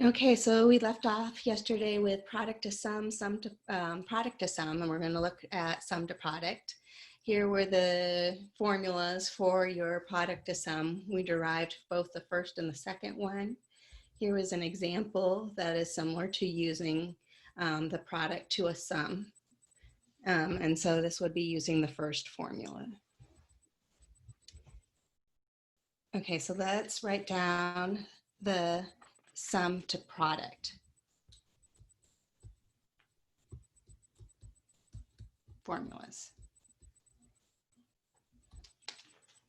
Okay, so we left off yesterday with product to sum to product to sum, and we're going to look at sum to product. Here were the formulas for your product to sum. We derived both the first and the second one. Here is an example that is similar to using the product to a sum. And so this would be using the first formula. Okay, so let's write down the sum to product formulas.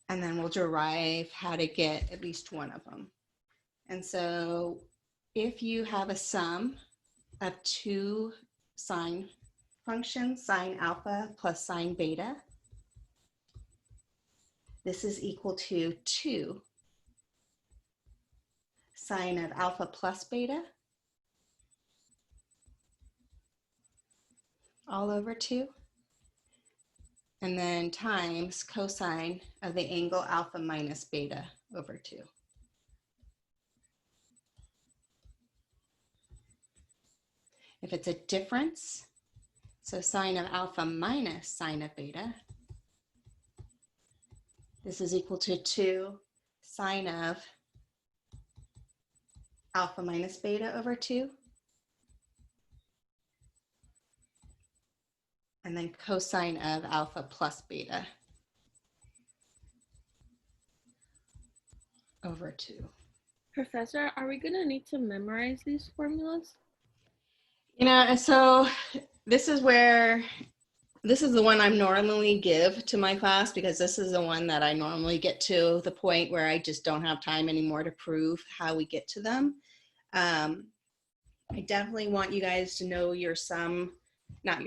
And then we'll derive how to get at least one of them. And so if you have a sum of two sine functions, sine alpha plus sine beta, this is equal to 2 sine of alpha plus beta all over 2, and then times cosine of the angle alpha minus beta over 2. If it's a difference, so sine of alpha minus sine of beta, this is equal to 2 sine of alpha minus beta over 2. And then cosine of alpha plus beta over 2. Professor, are we going to need to memorize these formulas? You know, so this is the one I normally give to my class, because this is the one that I normally get to the point where I just don't have time anymore to prove how we get to them. I definitely want you guys to know your sum, your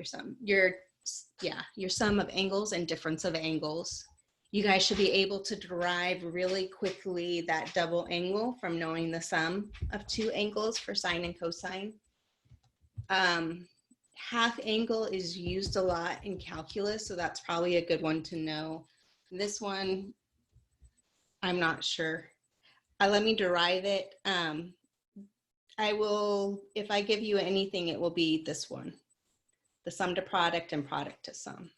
sum of angles and difference of angles. You guys should be able to derive really quickly that double angle from knowing the sum of two angles for sine and cosine. Half angle is used a lot in calculus, so that's probably a good one to know. This one, I'm not sure. Let me derive it. I will, if I give you anything, it will be this one, the sum to product and product to sum.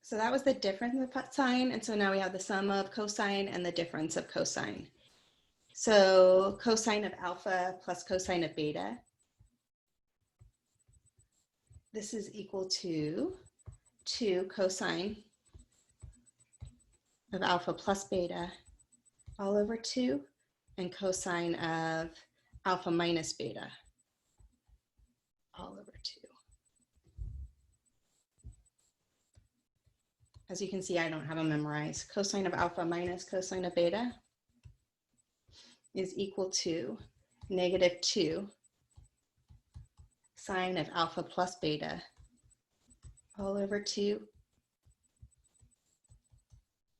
So that was the difference of sine, and so now we have the sum of cosine and the difference of cosine. So cosine of alpha plus cosine of beta, this is equal to 2 cosine of alpha plus beta all over 2, and cosine of alpha minus beta all over 2. As you can see, I don't have them memorized. Cosine of alpha minus cosine of beta is equal to -2 sine of alpha plus beta all over 2,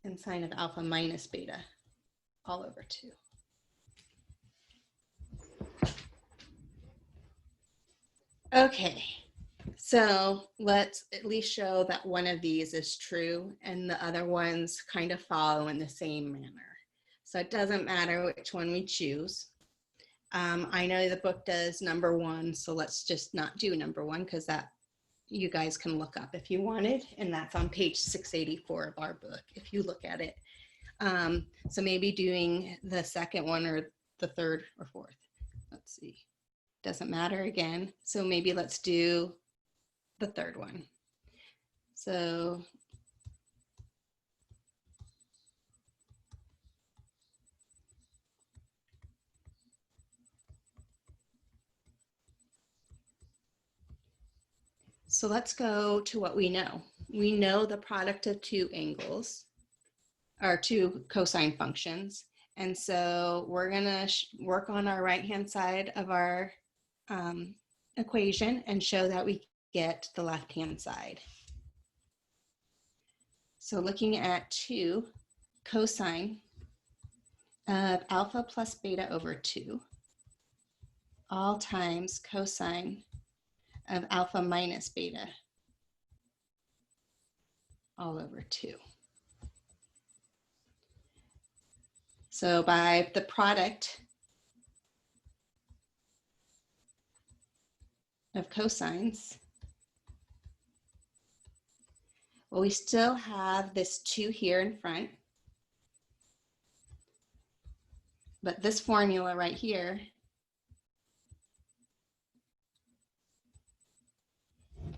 and sine of alpha minus beta all over 2. Okay, so let's at least show that one of these is true and the other ones kind of follow in the same manner. So it doesn't matter which one we choose. I know the book does number 1, so let's just not do number 1, because that you guys can look up if you wanted, and that's on page 684 of our book if you look at it. So maybe doing the second one or the third or fourth. Let's see. Doesn't matter again. So maybe let's do the third one. So let's go to what we know. We know the product of two angles, or two cosine functions. And so we're gonna work on our right-hand side of our equation and show that we get the left-hand side. So looking at 2 cosine of alpha plus beta over 2, all times cosine of alpha minus beta all over 2. So by the product of cosines, well, we still have this 2 here in front. But this formula right here,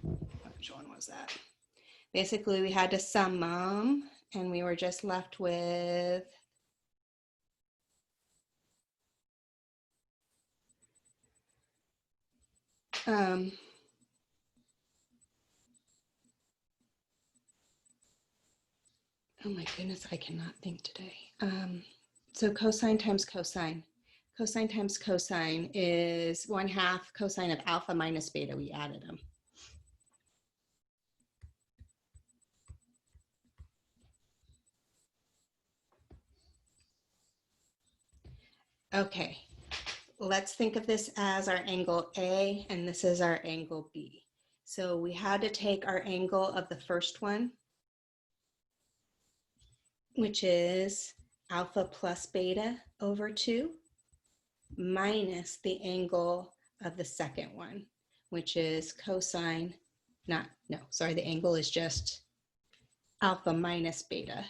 which one was that? Basically, we had to sum them, and we were just left with oh my goodness, I cannot think today. So cosine times cosine. Cosine times cosine is 1/2 cosine of alpha minus beta. We added them. Okay, let's think of this as our angle A, and this is our angle B. So we had to take our angle of the first one, which is alpha plus beta over 2, minus the angle of the second one, which is cosine, the angle is just alpha minus beta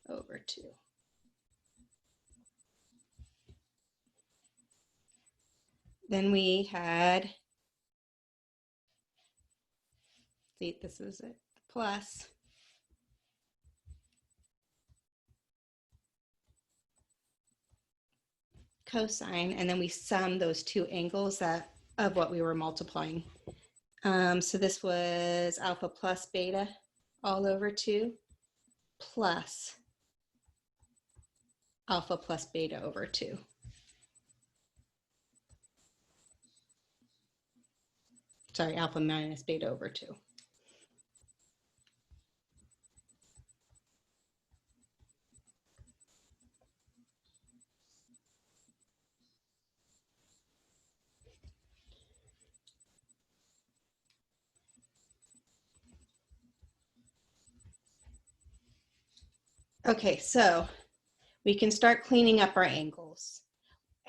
over 2. Then we had, see, this is it, plus cosine, and then we sum those two angles of what we were multiplying. So this was alpha plus beta all over 2 plus alpha plus beta over 2. Sorry, alpha minus beta over 2. Okay, so we can start cleaning up our angles.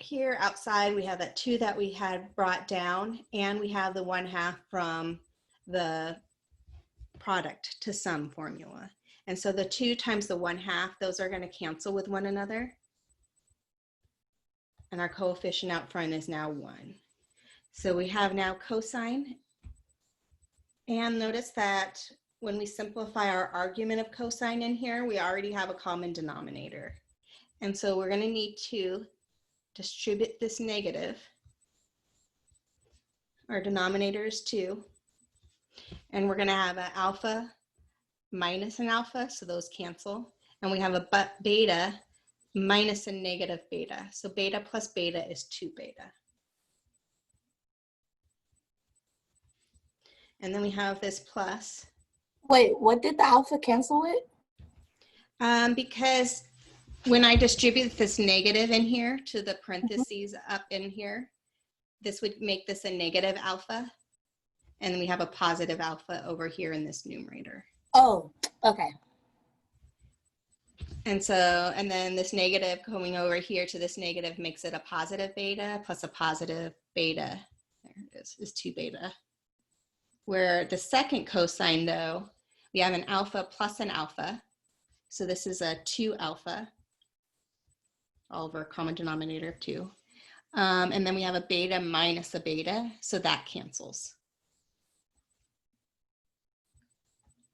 Here outside, we have that 2 that we had brought down, and we have the 1/2 from the product to sum formula. And so the 2 times the 1/2, those are going to cancel with one another. And our coefficient out front is now 1. So we have now cosine. And notice that when we simplify our argument of cosine in here, we already have a common denominator. And so we're going to need to distribute this negative. Our denominator is 2. And we're going to have an alpha minus an alpha, so those cancel. And we have a beta minus a negative beta. So beta plus beta is 2 beta. And then we have this plus. Wait, what did the alpha cancel with? Because when I distribute this negative in here to the parentheses up in here, this would make this a negative alpha. And then we have a positive alpha over here in this numerator. Oh, okay. And so, and then this negative going over here to this negative makes it a positive beta plus a positive beta. There it is 2 beta. Where the second cosine, though, we have an alpha plus an alpha. So this is a 2 alpha, all over a common denominator of 2. And then we have a beta minus a beta, so that cancels.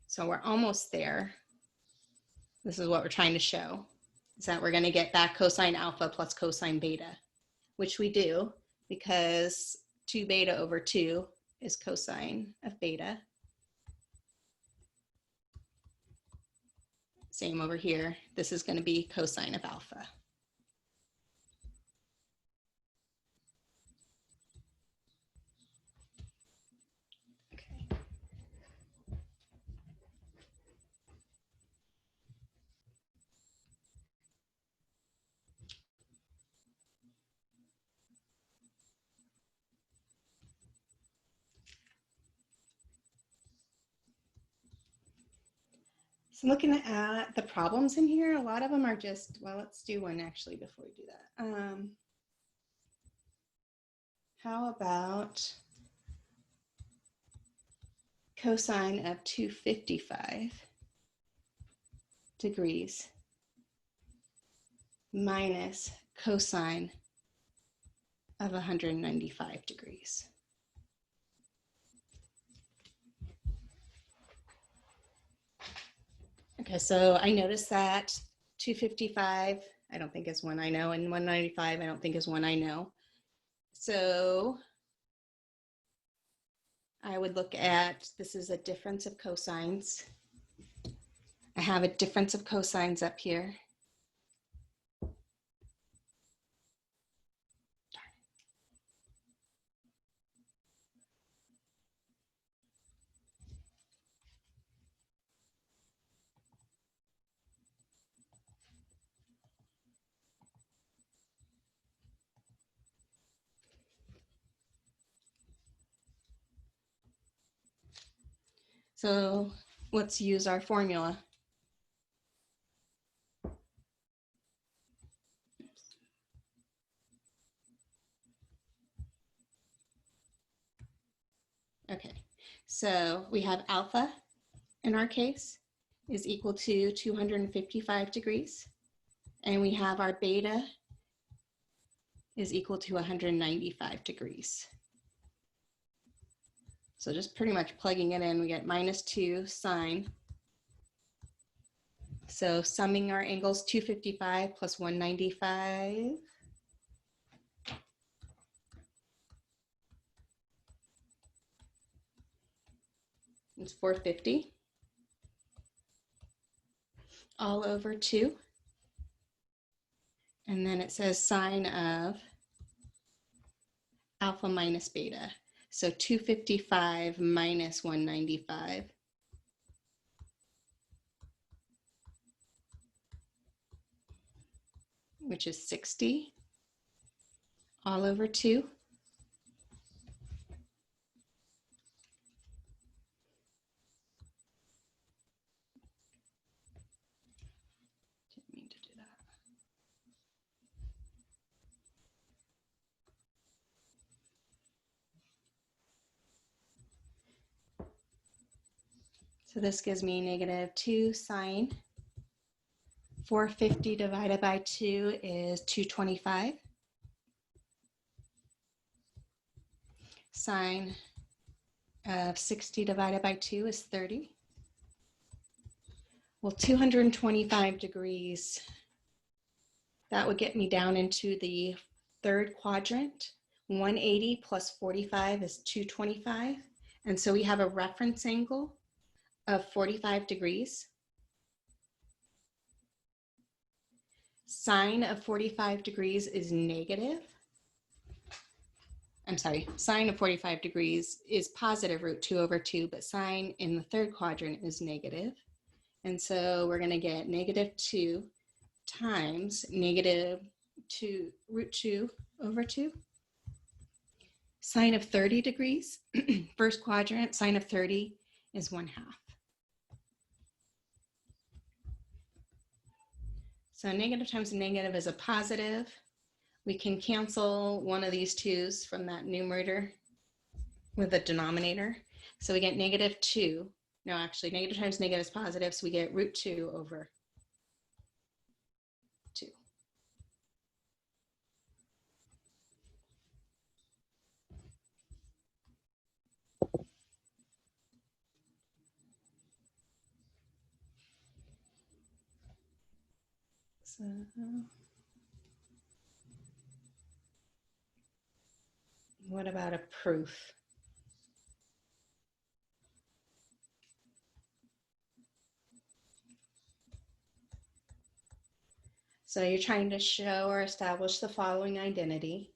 So we're almost there. This is what we're trying to show, is that we're going to get back cosine alpha plus cosine beta, which we do because 2 beta over 2 is cosine of beta. Same over here. This is going to be cosine of alpha. looking at the problems in here, a lot of them are just, well, let's do one actually before we do that. How about cosine of 255 degrees minus cosine of 195 degrees. Okay, so I noticed that 255, I don't think is one I know, and 195, I don't think is one I know. So I would look at, this is a difference of cosines. I have a difference of cosines up here. So let's use our formula. Okay, so we have alpha in our case is equal to 255 degrees, and we have our beta is equal to 195 degrees. So just pretty much plugging it in, we get -2 sine. So summing our angles, 255 plus 195. It's 450. All over 2. And then it says sine of alpha minus beta. So 255 minus 195. Which is 60. All over 2. Didn't mean to do that. So this gives me -2 sine. 450 divided by 2 is 225. Sine of 60 divided by 2 is 30. Well, 225 degrees, that would get me down into the third quadrant. 180 plus 45 is 225. And so we have a reference angle of 45 degrees. Sine of 45 degrees is negative. I'm sorry, sine of 45 degrees is positive √2/2, but sine in the third quadrant is negative. And so we're going to get -2 times -2 √2/2. Sine of 30 degrees, first quadrant, sine of 30 is 1/2. So negative times negative is a positive. We can cancel one of these 2's from that numerator with the denominator. So we get -2. No, actually, negative times negative is positive, so we get √2/2. So what about a proof? So you're trying to show or establish the following identity.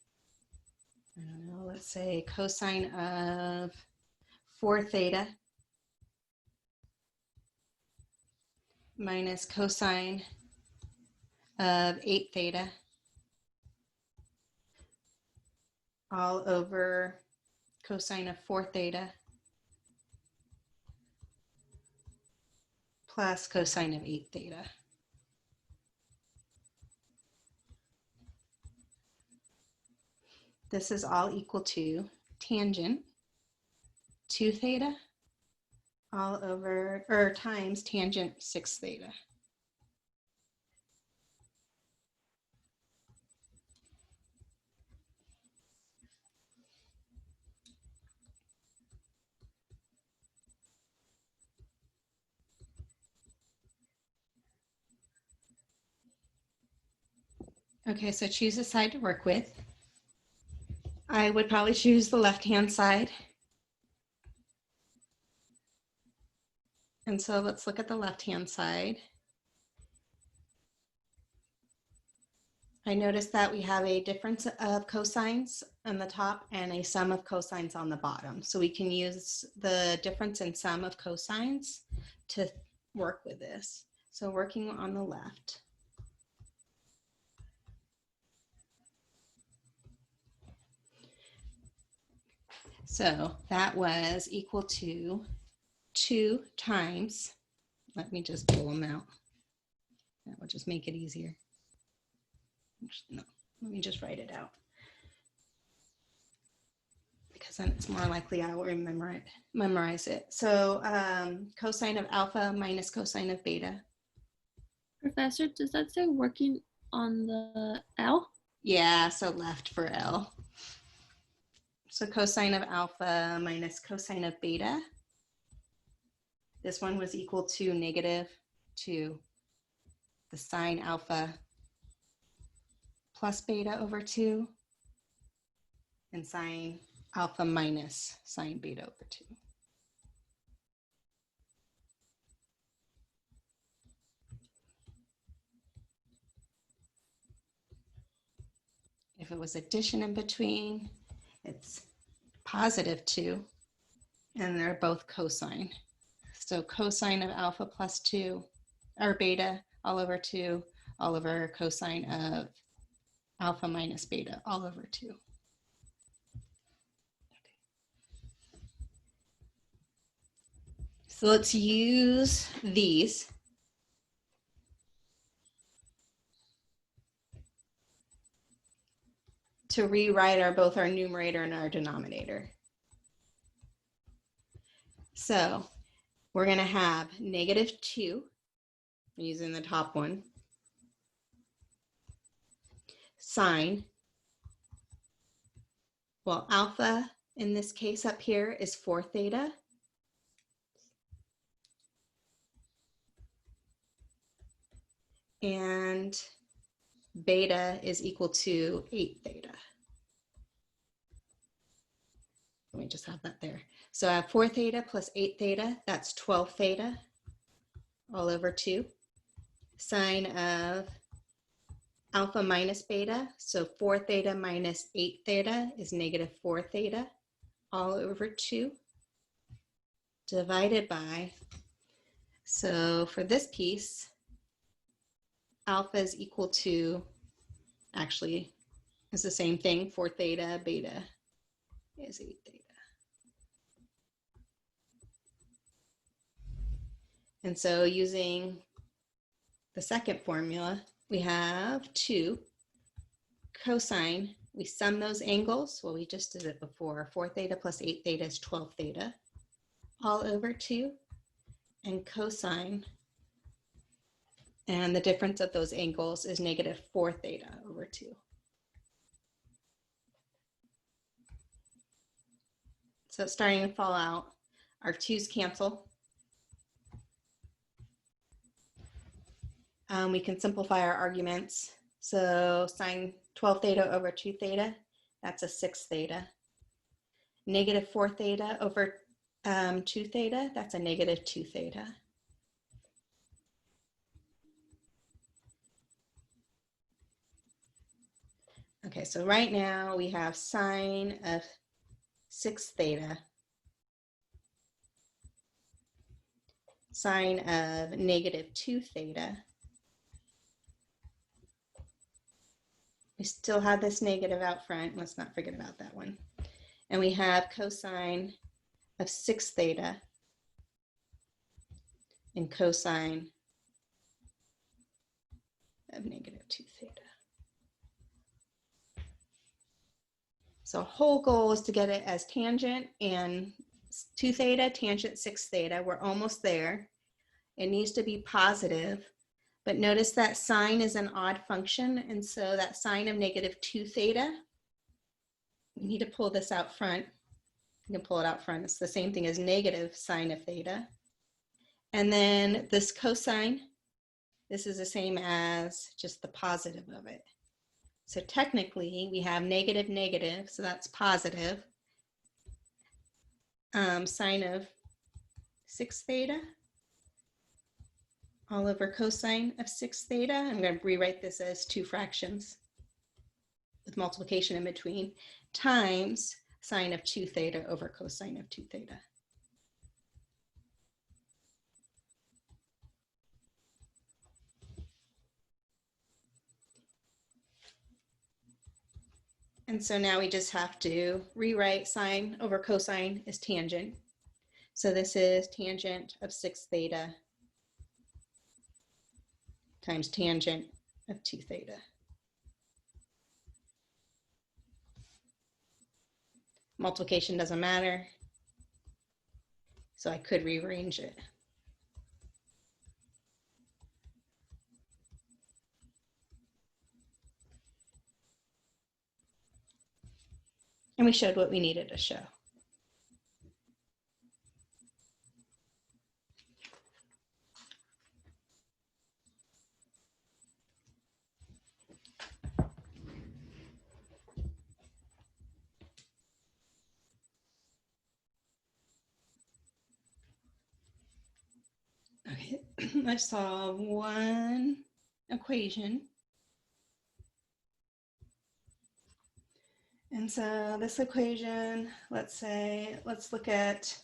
I don't know, let's say cosine of 4 theta minus cosine of 8 theta all over cosine of 4 theta plus cosine of 8 theta. This is all equal to tangent 2 theta all over, or times tangent 6 theta. Okay, so choose a side to work with. I would probably choose the left-hand side. And so let's look at the left-hand side. I noticed that we have a difference of cosines on the top and a sum of cosines on the bottom. So we can use the difference in sum of cosines to work with this. So working on the left. So that was equal to 2 times, let me just pull them out. That will just make it easier. No, let me just write it out. Because then it's more likely I will memorize it. So cosine of alpha minus cosine of beta. Professor, does that say working on the L? Yeah, so left for L. So cosine of alpha minus cosine of beta. This one was equal to negative 2 the sine alpha plus beta over 2 and sine alpha minus sine beta over 2. If it was addition in between, it's positive 2, and they're both cosine. So cosine of alpha plus 2, or beta all over 2, all over cosine of alpha minus beta all over 2. So let's use these. To rewrite both our numerator and our denominator. So we're going to have negative 2, using the top one, sine, well, alpha in this case up here is 4 theta. And beta is equal to 8 theta. Let me just have that there. So I have 4 theta plus 8 theta, that's 12 theta all over 2. Sine of alpha minus beta, so 4 theta minus 8 theta is negative 4 theta all over 2 divided by, so for this piece, alpha is equal to, actually, it's the same thing, 4 theta, beta is 8 theta. And so using the second formula, we have 2 cosine, we sum those angles, well, we just did it before, 4 theta plus 8 theta is 12 theta, all over 2, and cosine, and the difference of those angles is negative 4 theta over 2. So it's starting to fall out. Our 2's cancel. We can simplify our arguments. So sine 12 theta over 2 theta, that's a 6 theta. Negative 4 theta over 2 theta, that's a negative 2 theta. Okay, so right now we have sine of 6 theta, sine of negative 2 theta. We still have this negative out front. Let's not forget about that one. And we have cosine of 6 theta and cosine of negative 2 theta. So whole goal is to get it as tangent and 2 theta, tangent 6 theta. We're almost there. It needs to be positive, but notice that sine is an odd function, and so that sine of negative 2 theta, we need to pull this out front. You can pull it out front. It's the same thing as negative sine of theta. And then this cosine, this is the same as just the positive of it. So technically we have negative, negative, so that's positive. Sine of 6 theta all over cosine of 6 theta. I'm going to rewrite this as 2 fractions with multiplication in between, times sine of 2 theta over cosine of 2 theta. And so now we just have to rewrite sine over cosine as tangent. So this is tangent of 6 theta times tangent of 2 theta. Multiplication doesn't matter, so I could rearrange it. And we showed what we needed to show. Okay, let's solve one equation. And so this equation, let's look at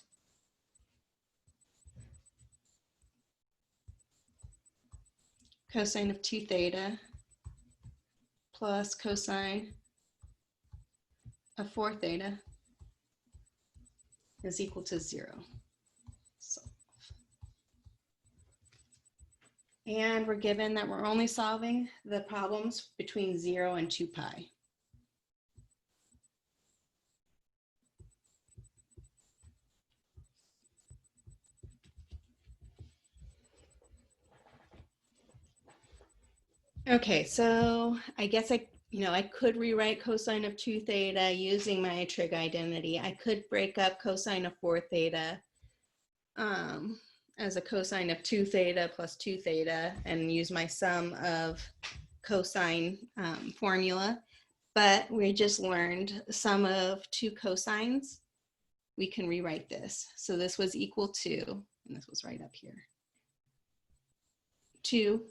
cosine of 2 theta plus cosine of 4 theta is equal to 0. And we're given that we're only solving the problems between 0 and 2 pi. Okay, so I guess I could rewrite cosine of 2 theta using my trig identity. I could break up cosine of 4 theta as a cosine of 2 theta plus 2 theta and use my sum of cosine formula. But we just learned sum of 2 cosines. We can rewrite this. So this was equal to, and this was right up here, 2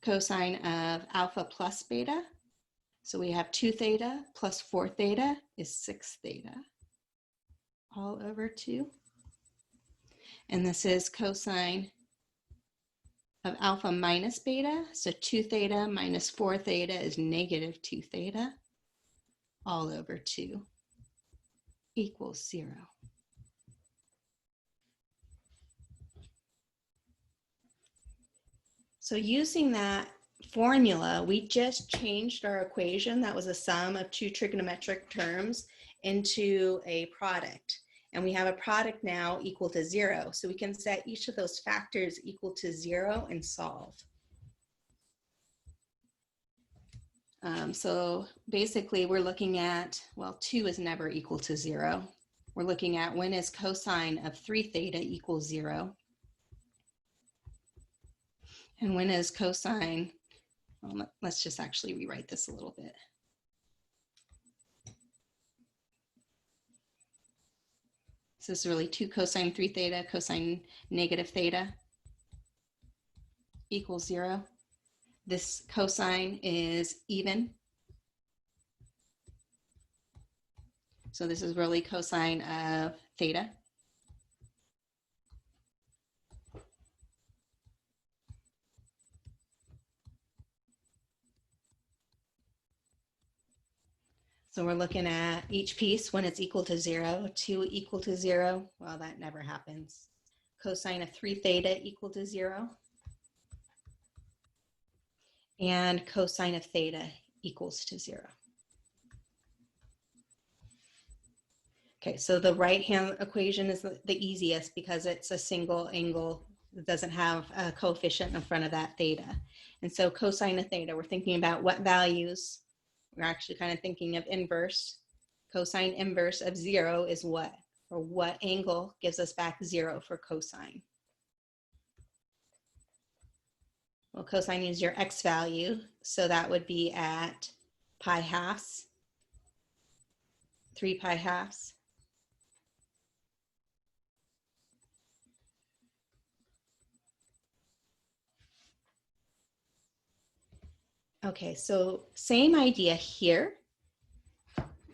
cosine of alpha plus beta. So we have 2 theta plus 4 theta is 6 theta all over 2. And this is cosine of alpha minus beta. So 2 theta minus 4 theta is negative 2 theta all over 2 equals 0. So using that formula, we just changed our equation that was a sum of 2 trigonometric terms into a product. And we have a product now equal to 0. So we can set each of those factors equal to 0 and solve. So basically we're looking at, well, 2 is never equal to 0. We're looking at when is cosine of 3 theta equals 0. And when is cosine, well, let's just actually rewrite this a little bit. So this is really 2 cosine 3 theta, cosine negative theta equals 0. This cosine is even. So this is really cosine of theta. So we're looking at each piece when it's equal to 0, 2 equal to 0. Well, that never happens. cosine of 3 theta equal to 0. And cosine of theta equals to 0. Okay, so the right-hand equation is the easiest because it's a single angle. It doesn't have a coefficient in front of that theta. And so cosine of theta, we're thinking about what values. We're actually kind of thinking of inverse. Cosine inverse of 0 is what? Or what angle gives us back 0 for cosine? Well, cosine is your x value, so that would be at pi halves, 3 pi halves. Okay, so same idea here,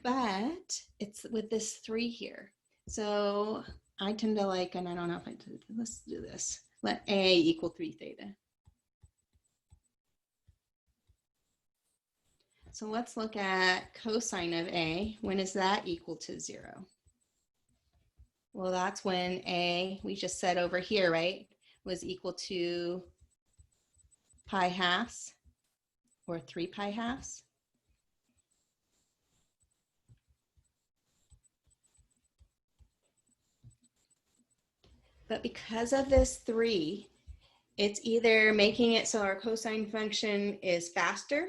but it's with this 3 here. So I tend to like, and I don't know if I did, let's do this. Let A equal 3 theta. So let's look at cosine of A. When is that equal to 0? Well, that's when A, we just said over here, right, was equal to pi halves or 3 pi halves. But because of this 3, it's either making it so our cosine function is faster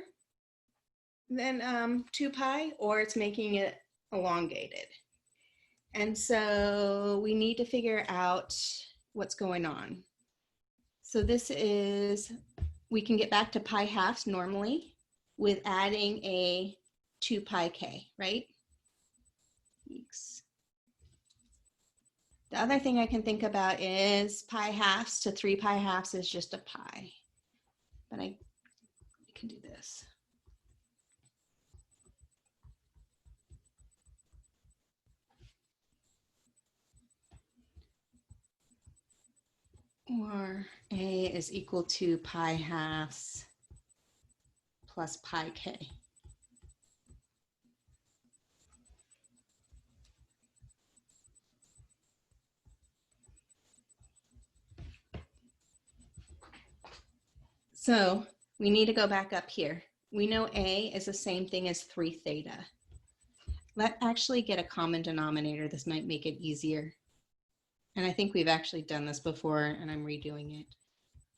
than 2 pi, or it's making it elongated. And so we need to figure out what's going on. So this is, we can get back to pi halves normally with adding a 2 pi k, right? The other thing I can think about is pi halves to 3 pi halves is just a pi. But I can do this. Or A is equal to pi halves plus pi k. So we need to go back up here. We know A is the same thing as 3 theta. Let's actually get a common denominator. This might make it easier. And I think we've actually done this before, and I'm redoing it,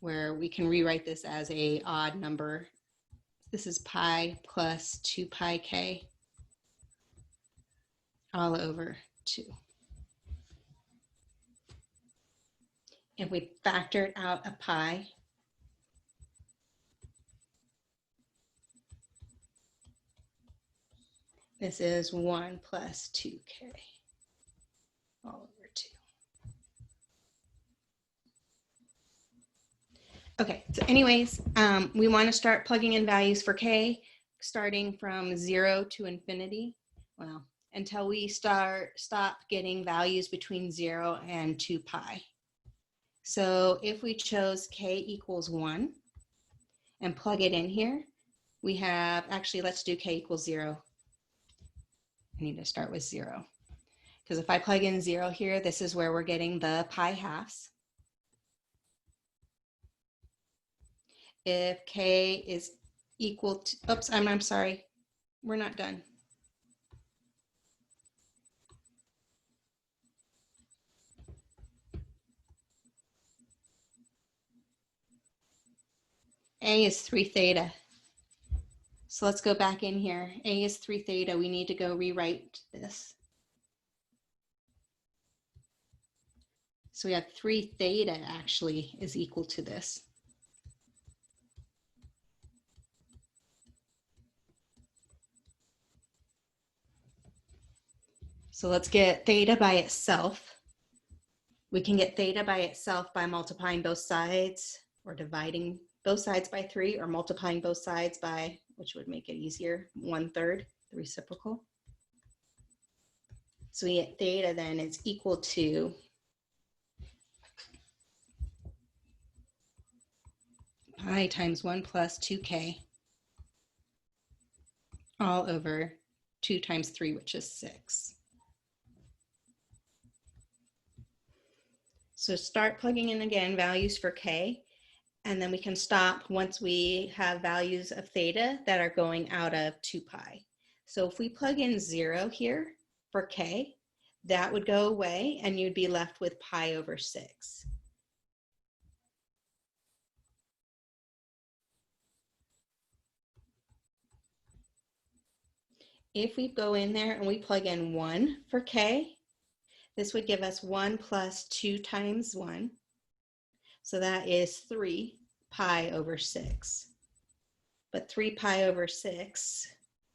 where we can rewrite this as a odd number. This is pi plus 2 pi k all over 2. If we factored out a pi, this is 1 plus 2k all over 2. Okay, so anyways, we want to start plugging in values for k, starting from 0 to infinity. Well, until we stop getting values between 0 and 2 pi. So if we chose k equals 1 and plug it in here, we have, actually, let's do k equals 0. I need to start with 0. Because if I plug in 0 here, this is where we're getting the pi halves. If k is equal to, oops, I'm sorry, we're not done. A is 3 theta. So let's go back in here. A is 3 theta. We need to go rewrite this. So we have 3 theta actually is equal to this. So let's get theta by itself. We can get theta by itself by multiplying both sides or dividing both sides by 3 or multiplying both sides by, which would make it easier, 1/3, the reciprocal. So we get theta then is equal to pi times 1 plus 2k all over 2 times 3, which is 6. So start plugging in again values for k, and then we can stop once we have values of theta that are going out of 2 pi. So if we plug in 0 here for k, that would go away and you'd be left with pi over 6. If we go in there and we plug in 1 for k, this would give us 1 plus 2 times 1. So that is 3 pi over 6. But 3 pi over 6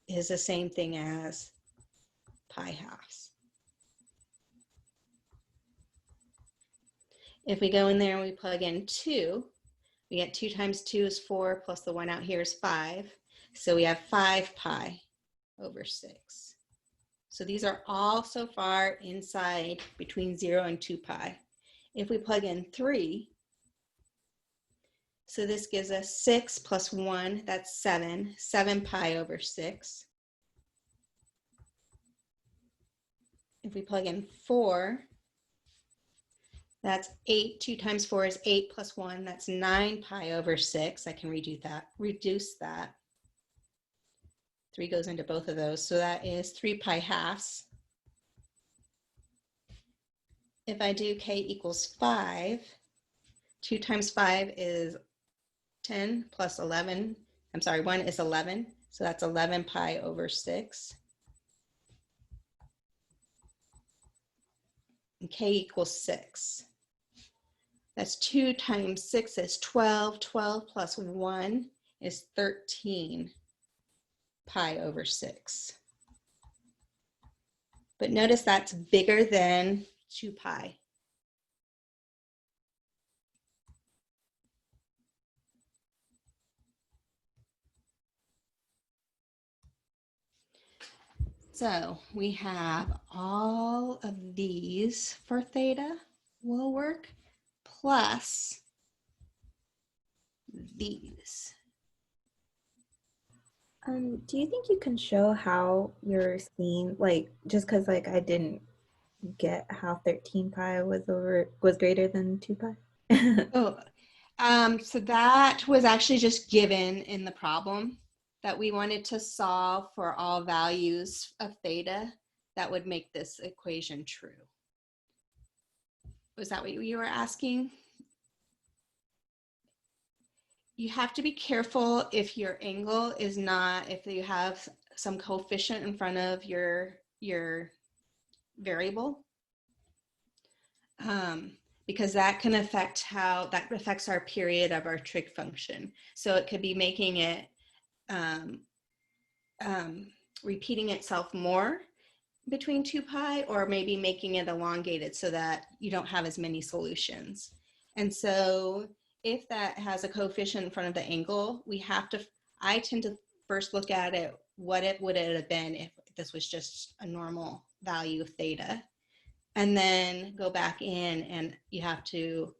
is the same thing as pi halves. If we go in there and we plug in 2, we get 2 times 2 is 4, plus the 1 out here is 5. So we have 5 pi over 6. So these are all so far inside between 0 and 2 pi. If we plug in 3, so this gives us 6 plus 1, that's 7, 7 pi over 6. If we plug in 4, that's 8, 2 times 4 is 8 plus 1, that's 9 pi over 6. I can reduce that. 3 goes into both of those, so that is 3 pi halves. If I do k equals 5, 2 times 5 is 10 plus 11, 1 is 11, so that's 11 pi over 6. And k equals 6. That's 2 times 6 is 12, 12 plus 1 is 13 pi over 6. But notice that's bigger than 2 pi. So we have all of these for theta will work, plus these. Do you think you can show how you're seeing, like, just because like I didn't get how 13 pi was greater than 2 pi? So that was actually just given in the problem that we wanted to solve for all values of theta that would make this equation true. Was that what you were asking? You have to be careful if your angle is not, if you have some coefficient in front of your variable, because that can affect that affects our period of our trig function. So it could be making it, repeating itself more between 2 pi, or maybe making it elongated so that you don't have as many solutions. And so if that has a coefficient in front of the angle, I tend to first look at it, what would it have been if this was just a normal value of theta, and then go back in and you have to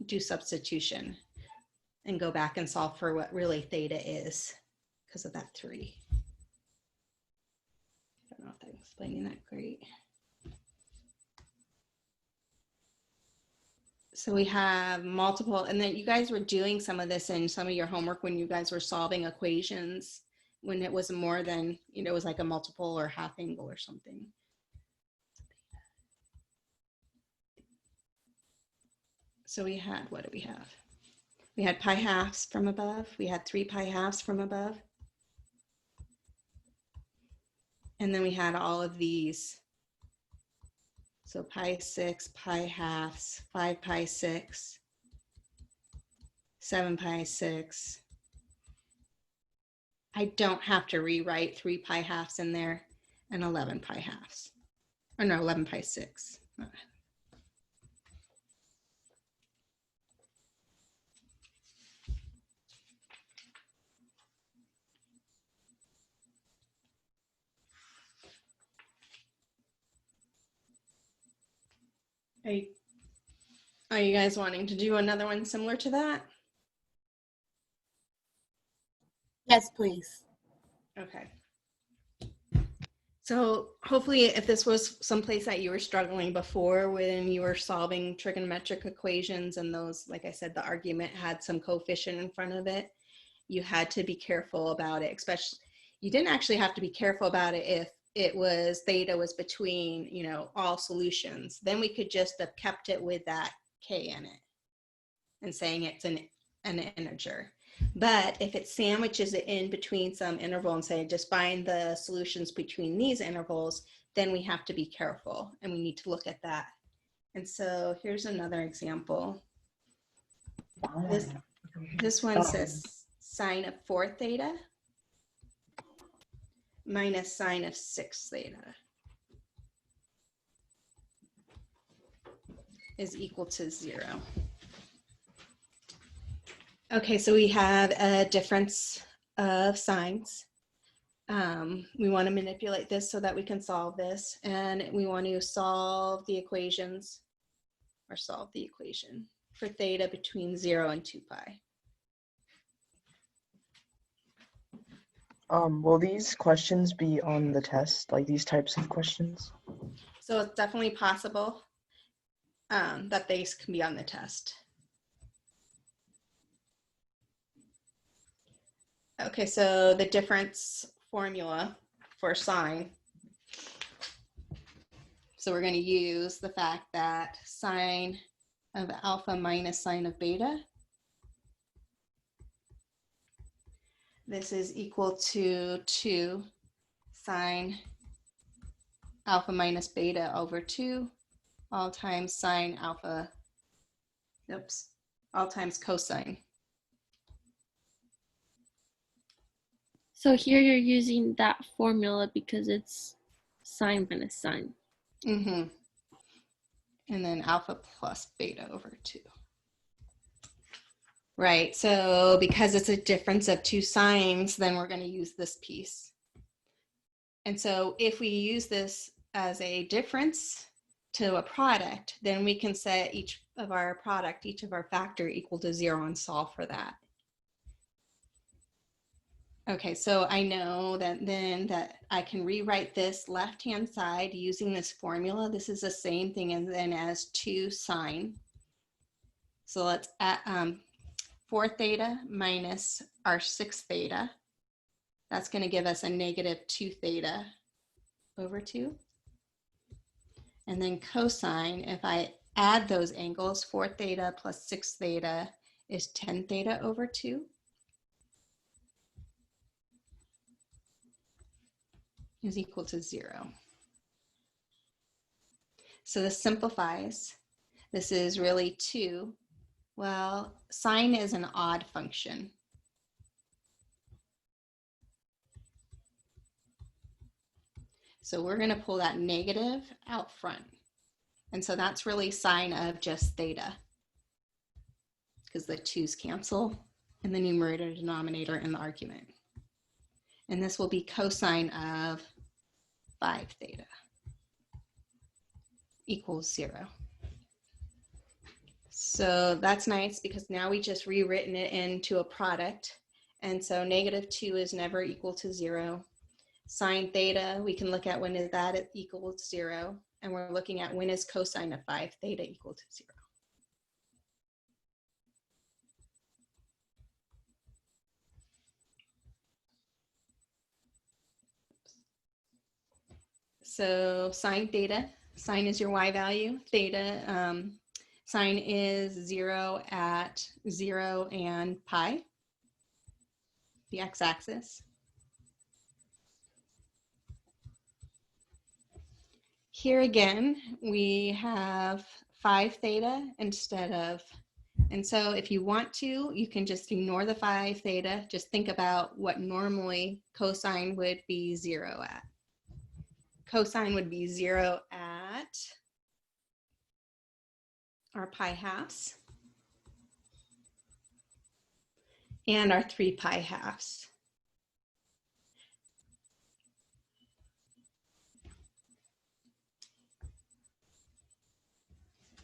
do substitution and go back and solve for what really theta is because of that 3. I don't know if I'm explaining that great. So we have multiple, and then you guys were doing some of this in some of your homework when you guys were solving equations, when it was more than, it was like a multiple or half angle or something. So we had, what do we have? We had pi halves from above. We had 3 pi halves from above. And then we had all of these. So pi 6, pi halves, 5 pi 6, 7 pi 6. I don't have to rewrite 3 pi halves in there and 11 pi halves. Or no, 11 pi 6. Are you guys wanting to do another one similar to that? Yes, please. Okay. So hopefully if this was someplace that you were struggling before when you were solving trigonometric equations and those, like I said, the argument had some coefficient in front of it, you had to be careful about it, especially, you didn't actually have to be careful about it if it was theta was between, you know, all solutions. Then we could just have kept it with that k in it and saying it's an integer. But if it sandwiches it in between some interval and say just find the solutions between these intervals, then we have to be careful and we need to look at that. And so here's another example. This one says sine of 4 theta minus sine of 6 theta is equal to 0. Okay, so we have a difference of signs. We want to manipulate this so that we can solve this, and we want to solve the equations, or solve the equation for theta between 0 and 2 pi. Will these questions be on the test, like these types of questions? So it's definitely possible that these can be on the test. Okay, so the difference formula for sine. So we're going to use the fact that sine of alpha minus sine of beta. This is equal to 2 sine alpha minus beta over 2 all times sine alpha, all times cosine. So here you're using that formula because it's sine minus sine. Mm-hmm. And then alpha plus beta over 2. Right, so because it's a difference of 2 sines, then we're going to use this piece. And so if we use this as a difference to a product, then we can set each of our factor equal to 0 and solve for that. Okay, so I know that then that I can rewrite this left-hand side using this formula. This is the same thing and then as 2 sine. So let's add 4 theta minus our 6 theta. That's going to give us a negative 2 theta over 2. And then cosine, if I add those angles, 4 theta plus 6 theta is 10 theta over 2. Is equal to 0. So this simplifies. This is really 2. Well, sine is an odd function. So we're going to pull that negative out front. And so that's really sine of just theta, because the 2's cancel in the numerator, denominator, and the argument. And this will be cosine of 5 theta equals 0. So that's nice because now we just rewritten it into a product. And so negative 2 is never equal to 0. Sine theta, we can look at when is that equal to 0. And we're looking at when is cosine of 5 theta equal to 0. So sine theta, sine is your y value, theta, sine is 0 at 0 and pi, the x-axis. Here again, we have 5 theta instead of, and so if you want to, you can just ignore the 5 theta, just think about what normally cosine would be 0 at. Cosine would be 0 at our pi halves and our 3 pi halves.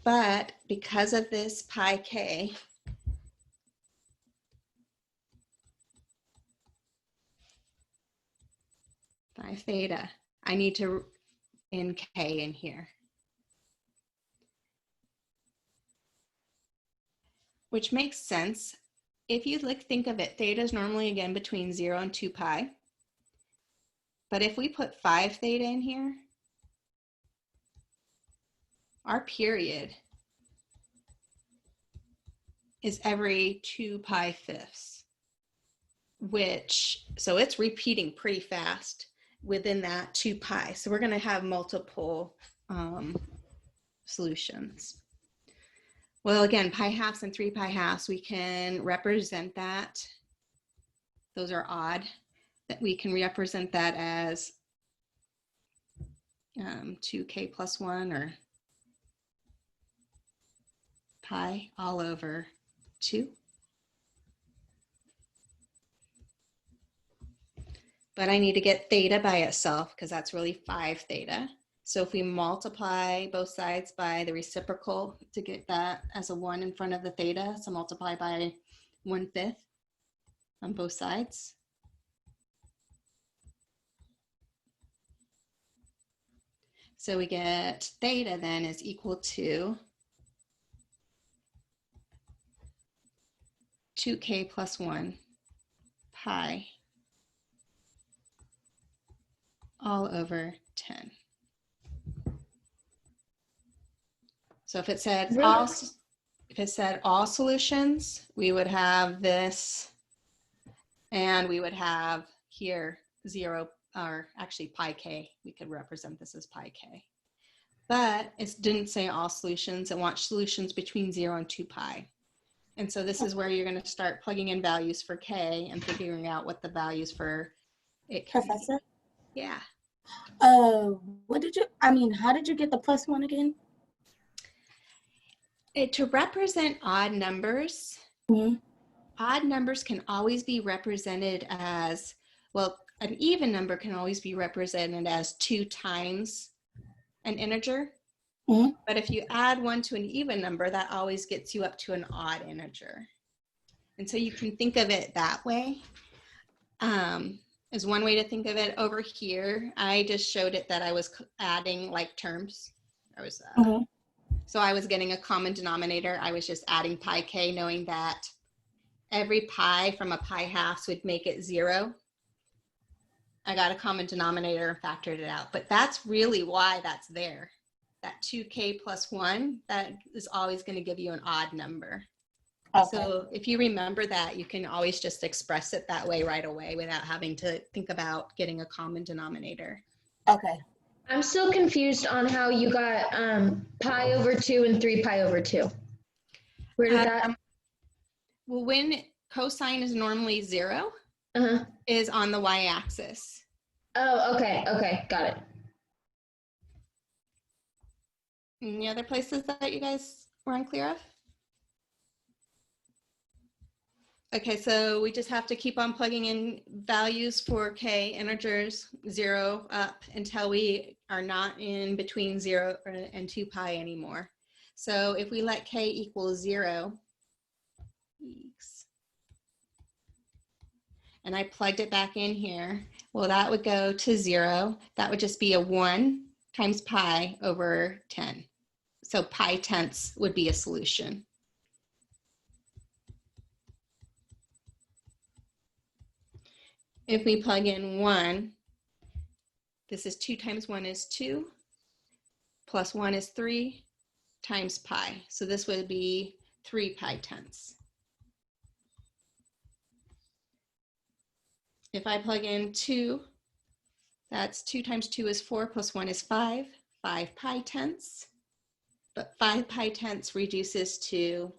But because of this pi k, phi theta, I need to in K in here. Which makes sense. If you think of it, theta is normally again between 0 and 2 pi. But if we put 5 theta in here, our period is every 2 pi fifths, so it's repeating pretty fast within that 2 pi. So we're going to have multiple solutions. Well, again, pi halves and 3 pi halves, we can represent that. Those are odd. That we can represent that as 2k plus 1 or pi all over 2. But I need to get theta by itself because that's really 5 theta. So if we multiply both sides by the reciprocal to get that as a 1 in front of the theta, so multiply by 1/5 on both sides. So we get theta then is equal to 2k plus 1 pi all over 10. So if it said all solutions, we would have this, and we would have here 0, or actually pi k. We could represent this as pi k. But it didn't say all solutions. It wants solutions between 0 and 2 pi. And so this is where you're going to start plugging in values for k and figuring out what the values for it can be. Professor? Yeah. How did you get the plus 1 again? To represent odd numbers, odd numbers can always be represented as, well, an even number can always be represented as 2 times an integer. But if you add 1 to an even number, that always gets you up to an odd integer. And so you can think of it that way. Is one way to think of it. Over here, I just showed it that I was adding like terms. So I was getting a common denominator. I was just adding pi k, knowing that every pi from a pi halves would make it 0. I got a common denominator and factored it out. But that's really why that's there. That 2k plus 1, that is always going to give you an odd number. Okay. So if you remember that, you can always just express it that way right away without having to think about getting a common denominator. Okay. I'm still confused on how you got pi over 2 and 3 pi over 2. Where did that? Well, when cosine is normally 0, is on the y-axis. Oh, okay, got it. Any other places that you guys were unclear of? Okay, so we just have to keep on plugging in values for k, integers, 0 up until we are not in between 0 and 2 pi anymore. So if we let k equal 0, and I plugged it back in here, well, that would go to 0. That would just be a 1 times pi over 10. So pi tenths would be a solution. If we plug in 1, this is 2 times 1 is 2, plus 1 is 3 times pi. So this would be 3 pi tenths. If I plug in 2, that's 2 times 2 is 4, plus 1 is 5 pi tenths. But 5 pi tenths reduces to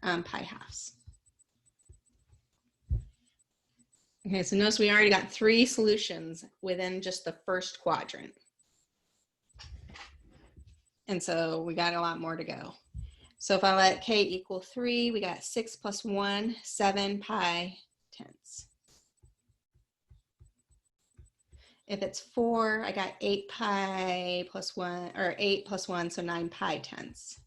pi halves. Okay, so notice we already got 3 solutions within just the first quadrant. And so we got a lot more to go. So if I let k equal 3, we got 6 plus 1, 7 pi tenths. If it's 4, I got 8 pi plus 1, or 8 plus 1, so 9 pi tenths.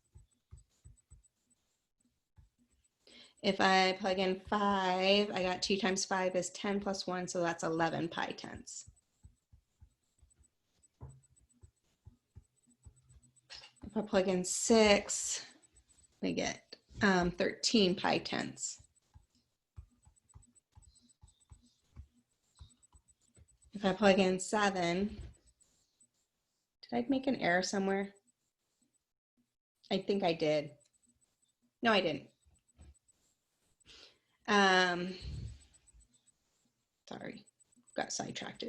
If I plug in 5, I got 2 times 5 is 10 plus 1, so that's 11 pi tenths. If I plug in 6, we get 13 pi tenths. If I plug in 7, did I make an error somewhere? I think I did. No, I didn't. Sorry, got sidetracked.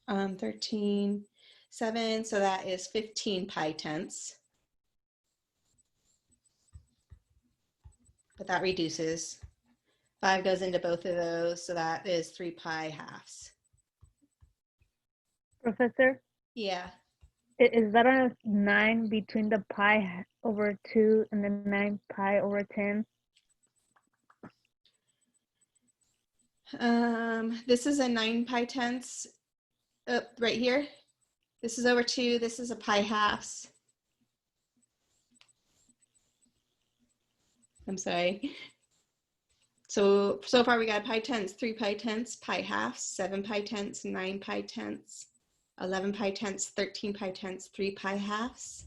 13, 7, so that is 15 pi tenths. But that reduces. 5 goes into both of those, so that is 3 pi halves. Professor, Yeah. is that a 9 between the pi over 2 and the 9 pi over 10? This is a 9 pi tenths right here. This is over 2. This is a pi halves. I'm sorry. So far we got pi tenths, 3 pi tenths, pi halves, 7 pi tenths, 9 pi tenths, 11 pi tenths, 13 pi tenths, 3 pi halves.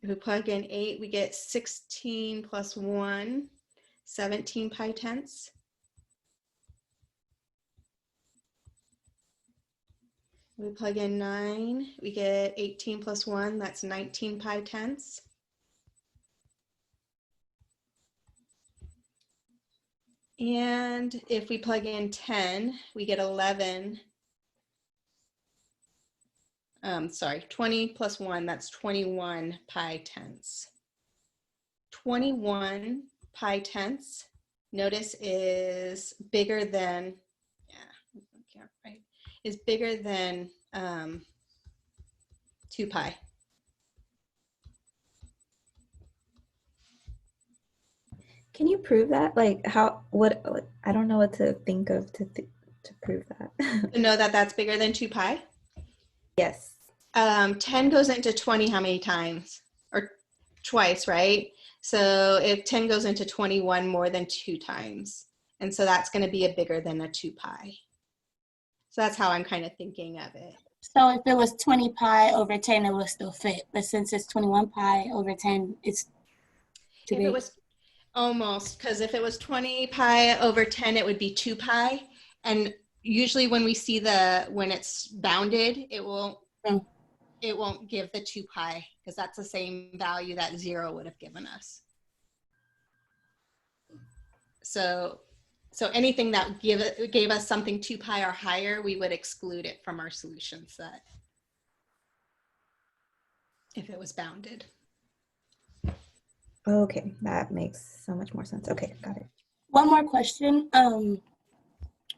If we plug in 8, we get 16 plus 1, 17 pi tenths. We plug in 9, we get 18 plus 1, that's 19 pi tenths. And if we plug in 10, we get 20 plus 1, that's 21 pi tenths. 21 pi tenths, notice is bigger than, is bigger than 2 pi. Can you prove that? Like how, what, I don't know what to think of to prove that. To know that that's bigger than 2 pi? Yes. 10 goes into 20 how many times? Or twice, right? So if 10 goes into 21 more than 2 times, and so that's going to be a bigger than a 2 pi. So that's how I'm kind of thinking of it. So if it was 20 pi over 10, it would still fit. But since it's 21 pi over 10, it's too big. It was almost, because if it was 20 pi over 10, it would be 2 pi. And usually when we see when it's bounded, it won't give the 2 pi, because that's the same value that 0 would have given us. So anything that gave us something 2 pi or higher, we would exclude it from our solution set if it was bounded. Okay, that makes so much more sense. Okay, got it. One more question.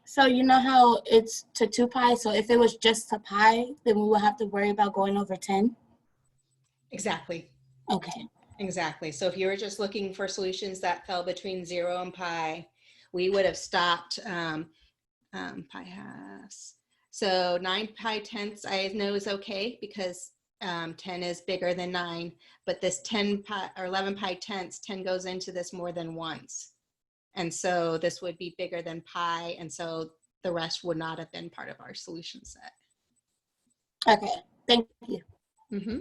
So you know how it's to 2 pi, so if it was just to pi, then we would have to worry about going over 10? Exactly. Okay. Exactly. So if you were just looking for solutions that fell between 0 and pi, we would have stopped pi halves. So 9 pi tenths I know is okay because 10 is bigger than 9, but this 10 pi or 11 pi tenths, 10 goes into this more than once. And so this would be bigger than pi, and so the rest would not have been part of our solution set. Okay, thank you. Mm-hmm.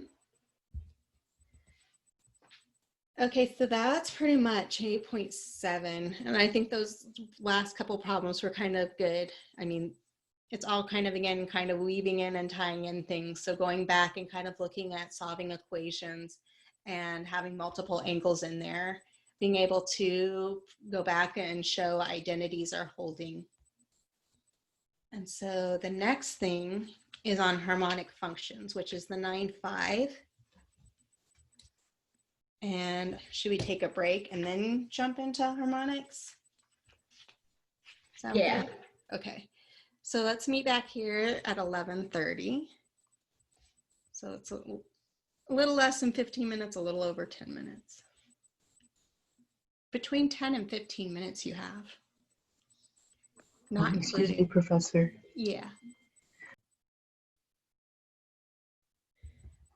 Okay, so that's pretty much 8.7. And I think those last couple problems were kind of good. I mean, it's all kind of, again, kind of weaving in and tying in things. So going back and kind of looking at solving equations and having multiple angles in there, being able to go back and show identities are holding. And so the next thing is on harmonic functions, which is the 9.5. And should we take a break and then jump into harmonics? Sound Yeah. good? Okay. So let's meet back here at 11:30. So it's a little less than 15 minutes, a little over 10 minutes. Between 10 and 15 minutes you have. Not Excuse me, including. Professor. Yeah.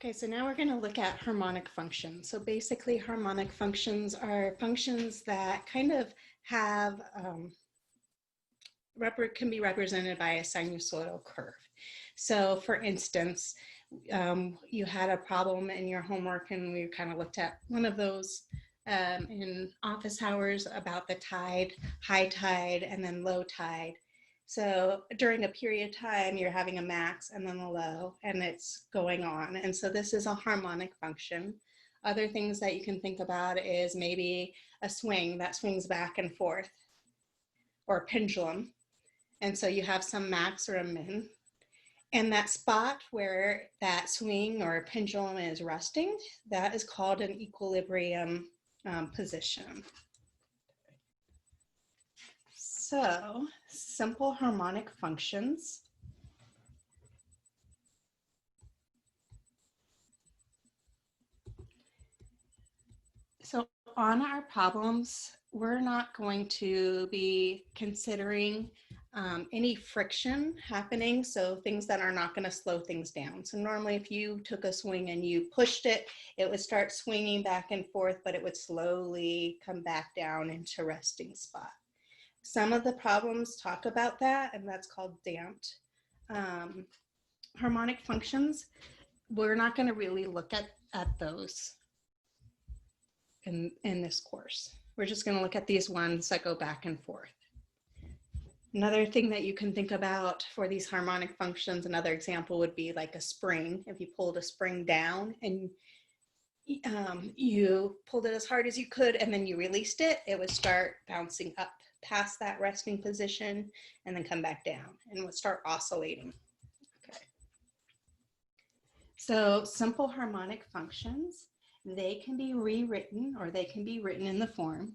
Okay, so now we're going to look at harmonic functions. So basically harmonic functions are functions that kind of have, can be represented by a sinusoidal curve. So for instance, you had a problem in your homework, and we kind of looked at one of those in office hours about the tide, high tide, and then low tide. So during a period of time, you're having a max and then a low, and it's going on. And so this is a harmonic function. Other things that you can think about is maybe a swing that swings back and forth, or a pendulum. And so you have some max or a min. And that spot where that swing or pendulum is resting, that is called an equilibrium position. So, simple harmonic functions. So on our problems, we're not going to be considering any friction happening, so things that are not going to slow things down. So normally if you took a swing and you pushed it, it would start swinging back and forth, but it would slowly come back down into resting spot. Some of the problems talk about that, and that's called damped. Harmonic functions, we're not going to really look at those in this course. We're just going to look at these ones that go back and forth. Another thing that you can think about for these harmonic functions, another example would be like a spring. If you pulled a spring down and you pulled it as hard as you could and then you released it, it would start bouncing up past that resting position and then come back down and would start oscillating. Okay. So simple harmonic functions, they can be rewritten, or they can be written in the form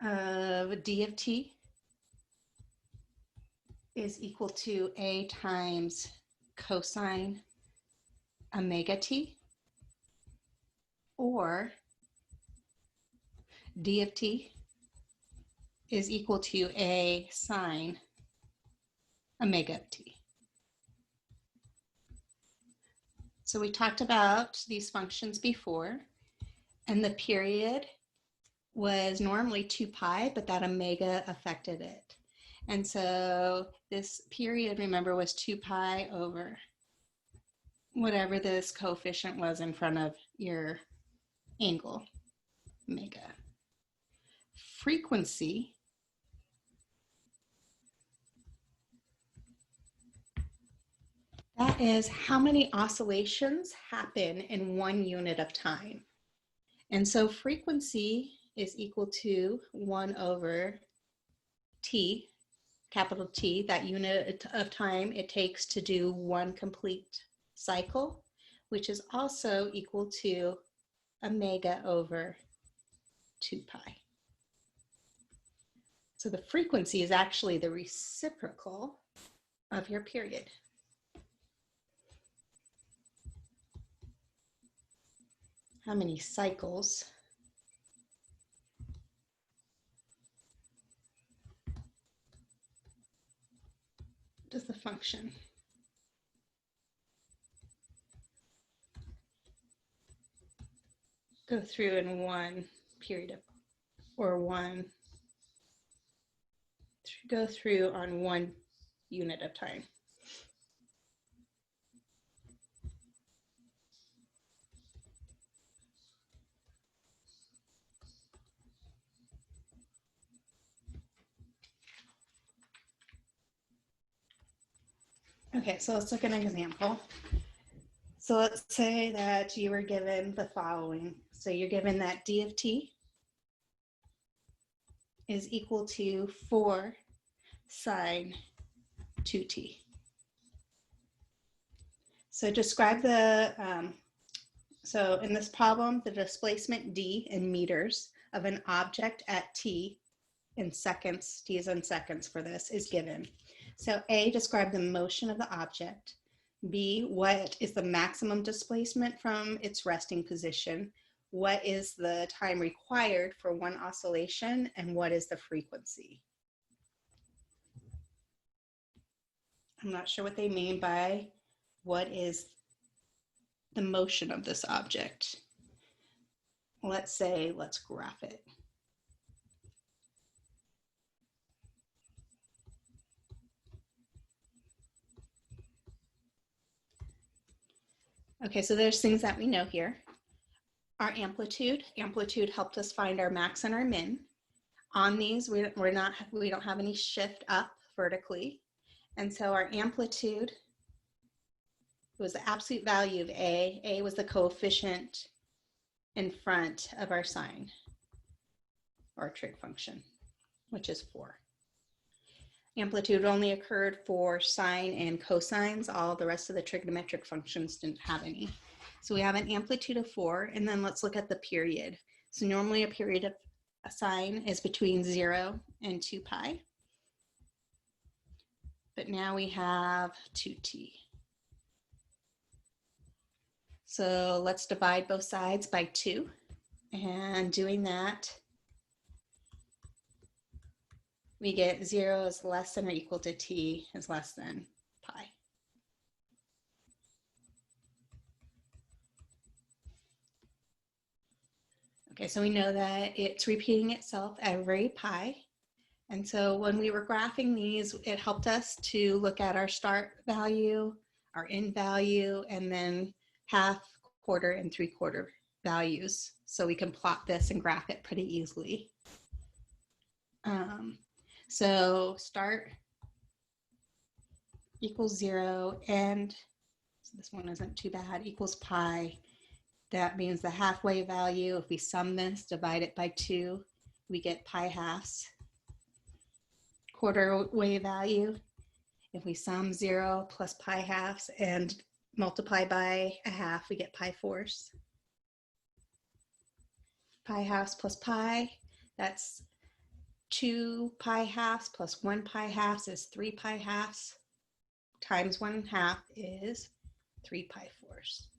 of d of t is equal to a times cosine omega t, or d of t is equal to a sine omega of t. So we talked about these functions before, and the period was normally 2 pi, but that omega affected it. And so this period, remember, was 2 pi over whatever this coefficient was in front of your angle, omega. Frequency that is how many oscillations happen in 1 unit of time. And so frequency is equal to 1 over t, capital T, that unit of time it takes to do 1 complete cycle, which is also equal to omega over 2 pi. So the frequency is actually the reciprocal of your period. How many cycles does the function go through in 1 period of, or go through on 1 unit of time? Okay, so let's look at an example. So let's say that you were given the following. So you're given that d of t is equal to 4 sine 2t. So describe the, so in this problem, the displacement d in meters of an object at t in seconds, t is in seconds for this, is given. So A, describe the motion of the object. B, what is the maximum displacement from its resting position? What is the time required for 1 oscillation? And what is the frequency? I'm not sure what they mean by what is the motion of this object. Let's say, let's graph it. Okay, so there's things that we know here. Our amplitude helped us find our max and our min. On these, we don't have any shift up vertically. And so our amplitude was the absolute value of A. A was the coefficient in front of our sine or trig function, which is 4. Amplitude only occurred for sine and cosines. All the rest of the trigonometric functions didn't have any. So we have an amplitude of 4, and then let's look at the period. So normally a period of a sine is between 0 and 2 pi. But now we have 2t. So let's divide both sides by 2. And doing that, we get 0 is less than or equal to t is less than pi. Okay, so we know that it's repeating itself every pi. And so when we were graphing these, it helped us to look at our start value, our end value, and then half, quarter, and 3/4 values. So we can plot this and graph it pretty easily. So start equals 0, and so this one isn't too bad, equals pi. That means the halfway value, if we sum this, divide it by 2, we get pi halves. Quarter way value, if we sum 0 plus pi halves and multiply by a half, we get pi fourths. Pi halves plus pi, that's 2 pi halves plus 1 pi halves is 3 pi halves, times 1/2 is 3 pi fourths.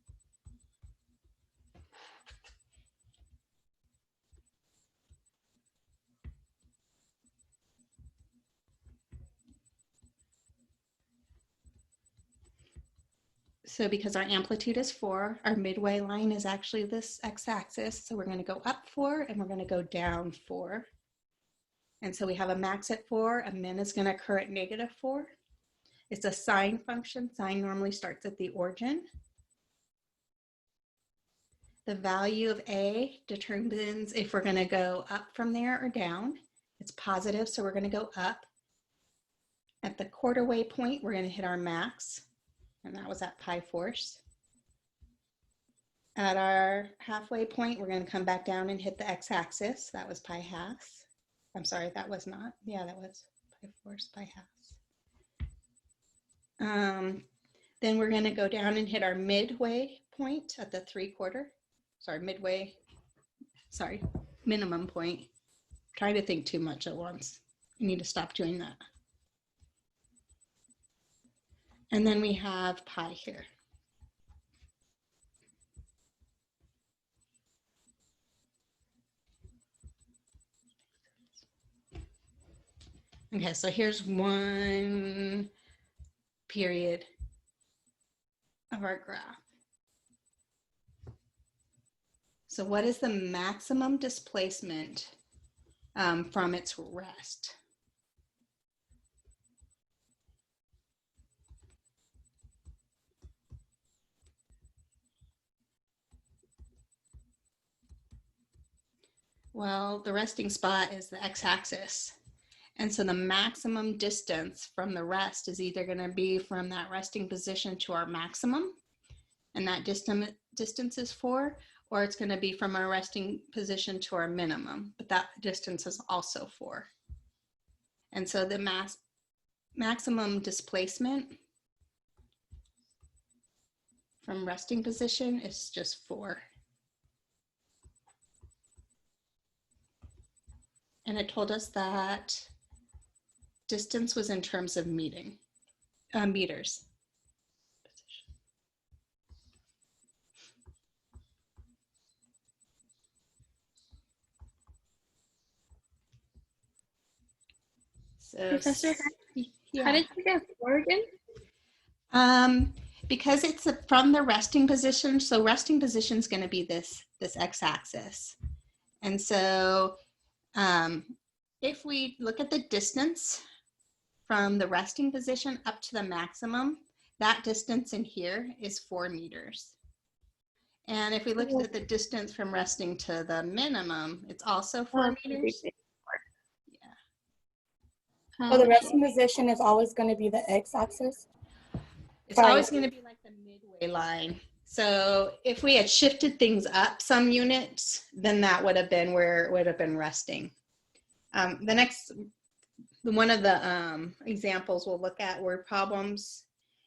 So because our amplitude is 4, our midway line is actually this x-axis. So we're going to go up 4 and we're going to go down 4. And so we have a max at 4, a min is going to occur at -4. It's a sine function. Sine normally starts at the origin. The value of A determines if we're going to go up from there or down. It's positive, so we're going to go up. At the quarter way point, we're going to hit our max, and that was at pi fourths. At our halfway point, we're going to come back down and hit the x-axis. That was pi halves. I'm sorry, that was not. Yeah, that was pi fourths, pi halves. Then we're going to go down and hit our midway point at the 3/4. Sorry, minimum point. I'm trying to think too much at once. I need to stop doing that. And then we have pi here. Okay, so here's one period of our graph. So what is the maximum displacement from its rest? Well, the resting spot is the x-axis. And so the maximum distance from the rest is either going to be from that resting position to our maximum, and that distance is 4, or it's going to be from our resting position to our minimum, but that distance is also 4. And so the maximum displacement from resting position is just 4. And it told us that distance was in terms of meters. So, Professor, yeah. how did you get 4 again? because it's from the resting position, so resting position is going to be this x-axis. And so if we look at the distance from the resting position up to the maximum, that distance in here is 4 meters. And if we look at the distance from resting to the minimum, it's also 4 meters. Yeah. So the resting position is always going to be the x-axis? It's always going to be like the midway line. So if we had shifted things up some units, then that would have been where it would have been resting. One of the examples we'll look at were problems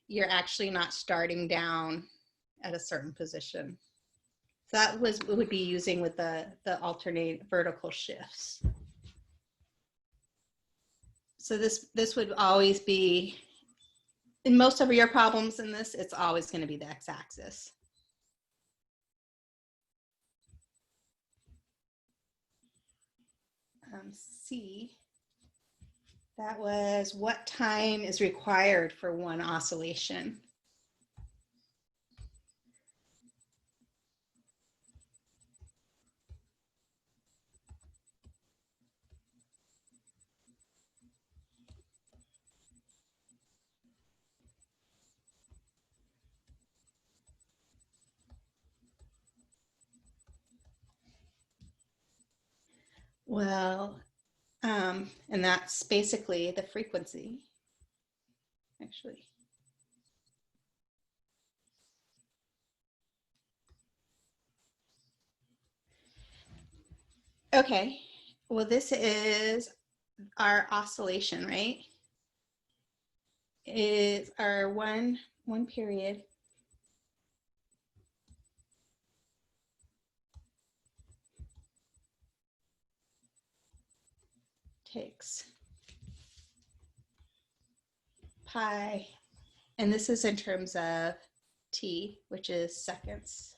you're actually not starting down at a certain position. So that would be using with the alternate vertical shifts. So this would always be, in most of your problems in this, it's always going to be the x-axis. C, that was what time is required for one oscillation. Well, and that's basically the frequency, actually. Okay, well, this is our oscillation, right? Is our one period. Takes pi, and this is in terms of t, which is seconds.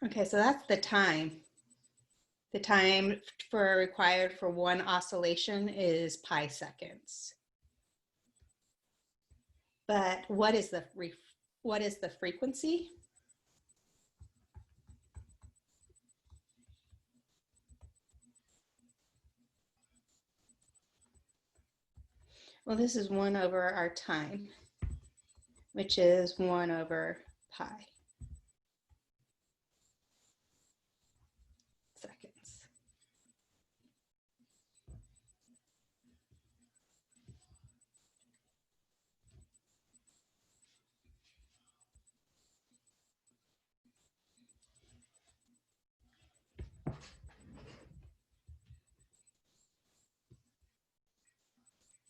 Okay, so that's the time. The time required for one oscillation is pi seconds. But what is the frequency? Well, this is 1 over our time, which is 1 over pi seconds.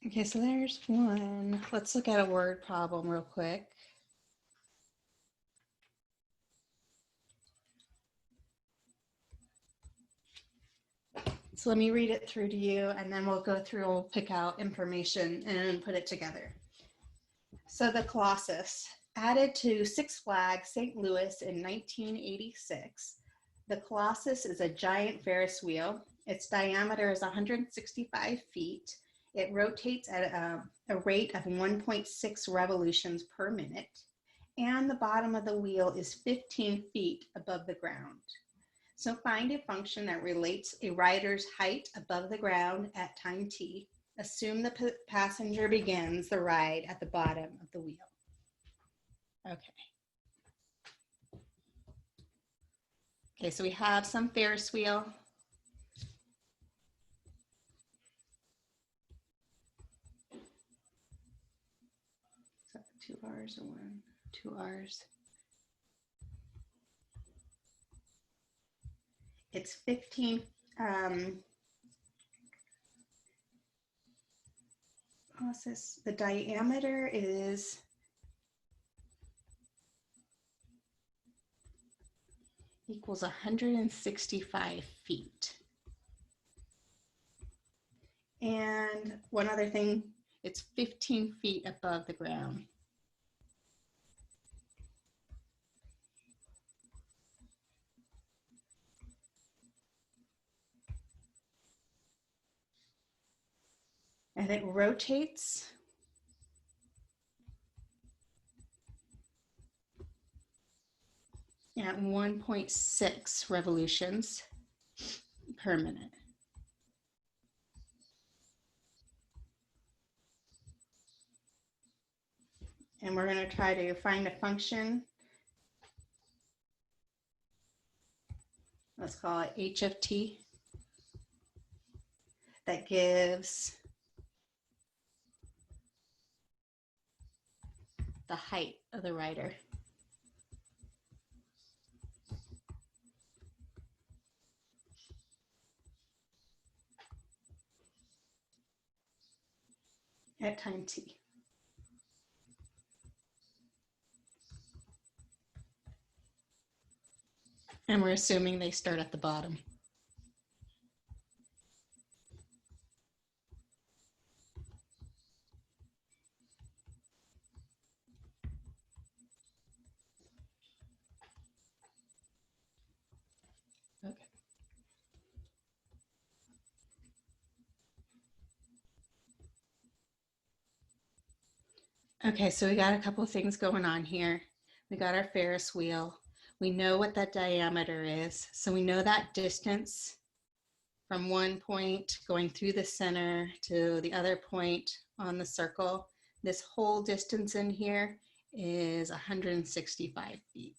Okay, so there's one. Let's look at a word problem real quick. So let me read it through to you, and then we'll go through, we'll pick out information and put it together. So the Colossus, added to Six Flags St. Louis in 1986. The Colossus is a giant Ferris wheel. Its diameter is 165 feet. It rotates at a rate of 1.6 revolutions per minute, and the bottom of the wheel is 15 feet above the ground. So find a function that relates a rider's height above the ground at time t. Assume the passenger begins the ride at the bottom of the wheel. Okay. Okay, so we have some Ferris wheel. So 2 R's or 2 R's. It's 15. The diameter is equals 165 feet. And one other thing, it's 15 feet above the ground. and it rotates at 1.6 revolutions per minute. And we're going to try to find a function. Let's call it h of t, that gives the height of the rider. At time t. And we're assuming they start at the bottom. Okay. Okay, so we got a couple of things going on here. We got our Ferris wheel. We know what that diameter is. So we know that distance from one point going through the center to the other point on the circle. This whole distance in here is 165 feet.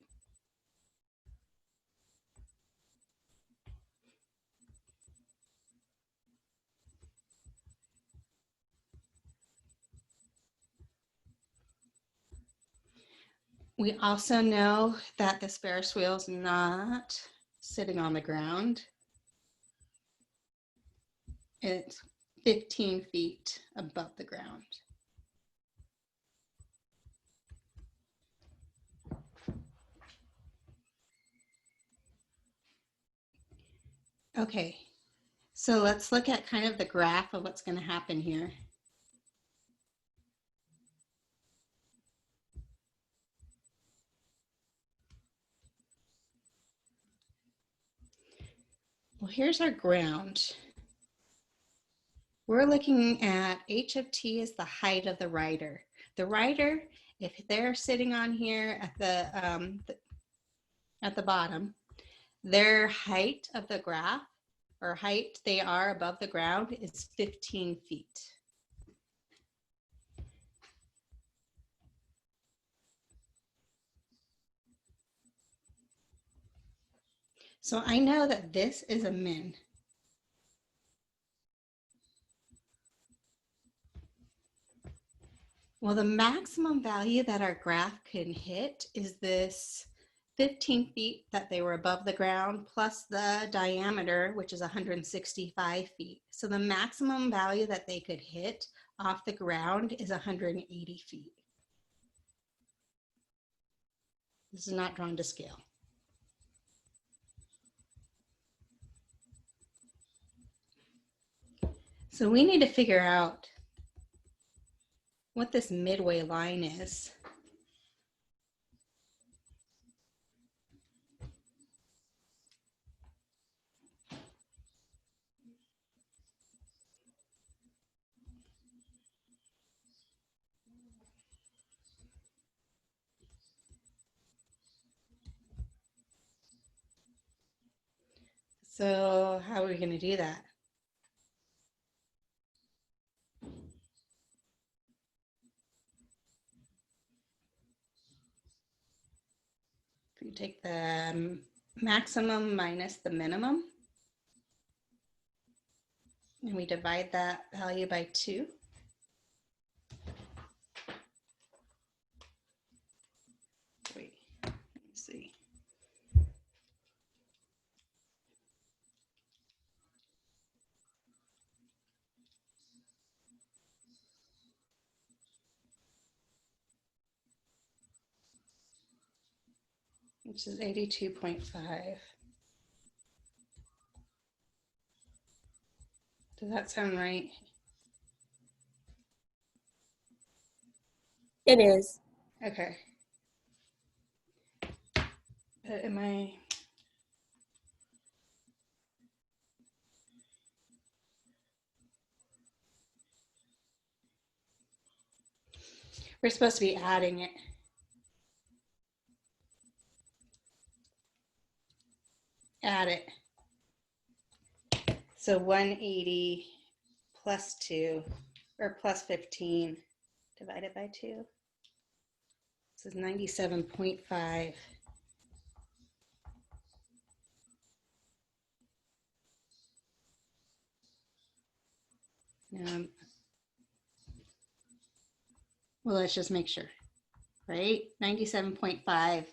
We also know that this Ferris wheel is not sitting on the ground. It's 15 feet above the ground. Okay, so let's look at kind of the graph of what's going to happen here. Well, here's our ground. We're looking at h of t is the height of the rider. The rider, if they're sitting on here at the bottom, their height of the graph, or height they are above the ground, is 15 feet. So I know that this is a min. Well, the maximum value that our graph can hit is this 15 feet that they were above the ground plus the diameter, which is 165 feet. So the maximum value that they could hit off the ground is 180 feet. This is not drawn to scale. So we need to figure out what this midway line is. So how are we going to do that? If you take the maximum minus the minimum, and we divide that value by 2. Wait, let me see. Which is 82.5. Does that sound right? It is. Okay. Am I? We're supposed to be adding it. Add it. So 180 plus 2, or plus 15 divided by 2. This is 97.5. Well, let's just make sure, right? 97.5.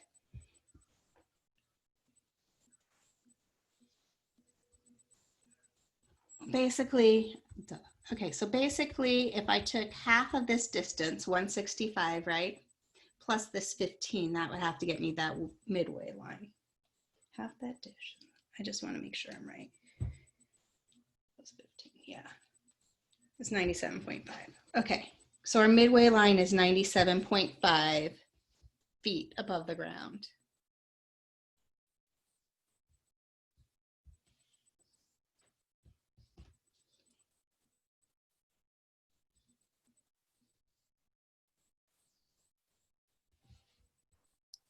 Basically, okay, so basically if I took half of this distance, 165, right? Plus this 15, that would have to get me that midway line. Half that dish. I just want to make sure I'm right. Plus 15, yeah. It's 97.5. Okay, so our midway line is 97.5 feet above the ground.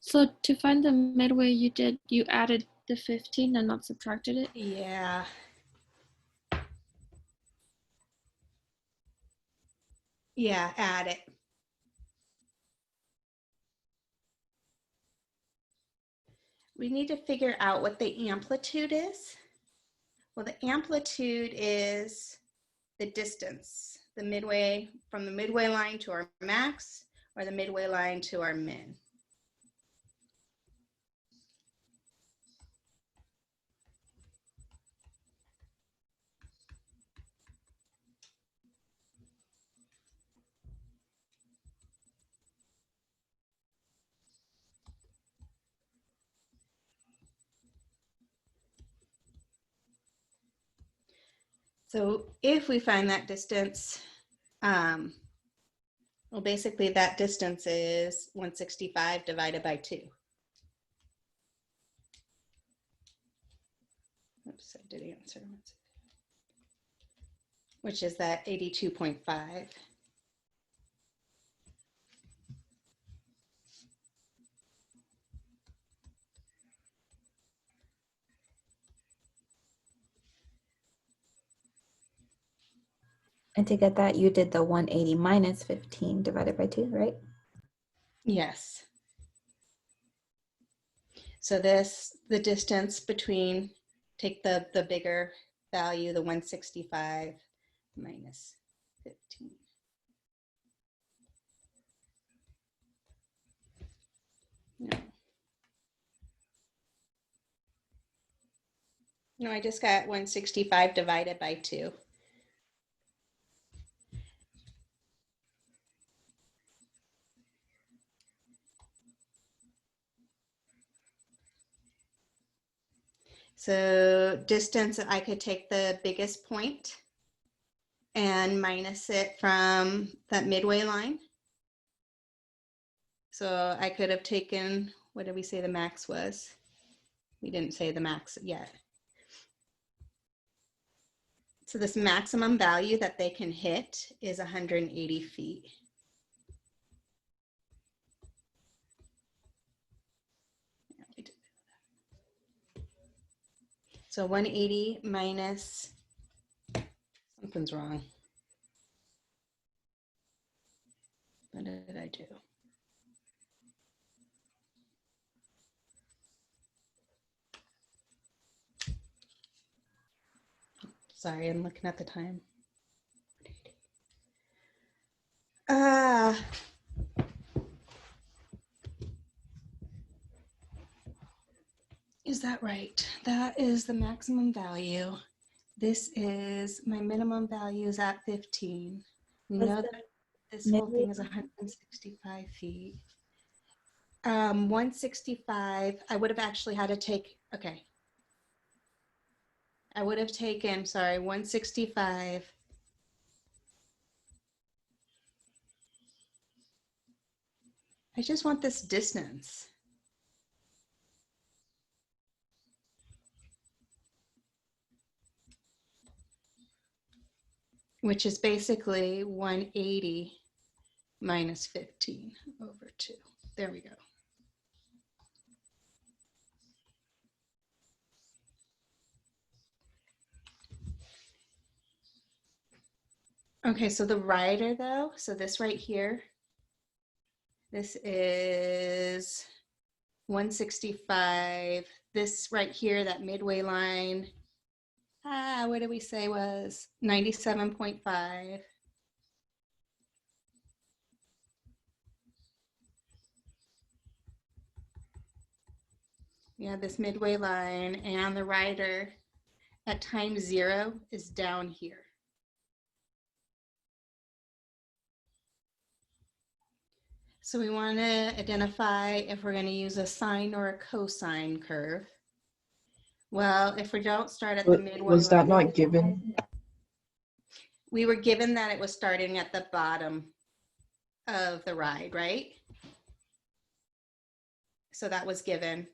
So to find the midway, you added the 15 and not subtracted it? Yeah. Yeah, add it. We need to figure out what the amplitude is. Well, the amplitude is the distance, the midway, from the midway line to our max, or the midway line to our min. So if we find that distance, well, basically that distance is 165 divided by 2. Oops, I did answer. Which is that 82.5. And to get that, you did the 180 minus 15 divided by 2, right? Yes. So this, the distance between, take the bigger value, the 165 minus 15. No. No, I just got 165 divided by 2. So distance, I could take the biggest point and minus it from that midway line. So I could have taken, what did we say the max was? We didn't say the max yet. So this maximum value that they can hit is 180 feet. So 180 minus, something's wrong. What did I do? Sorry, I'm looking at the time. Is that right? That is the maximum value. This is, my minimum value is at 15. We Was know the that this whole midway thing is 165 feet. 165, I would have actually had to take, okay. I would have taken, sorry, 165. I just want this distance. Which is basically 180 minus 15 over 2. There we go. Okay, so the writer though, so this right here, this is 165. This right here, that midway line, what did we say was 97.5. Yeah, this midway line, and the writer at time 0 is down here. So we want to identify if we're going to use a sine or a cosine curve. Well, if we don't start at the midway Was that line, not given? we were given that it was starting at the bottom of the ride, right? So that was given.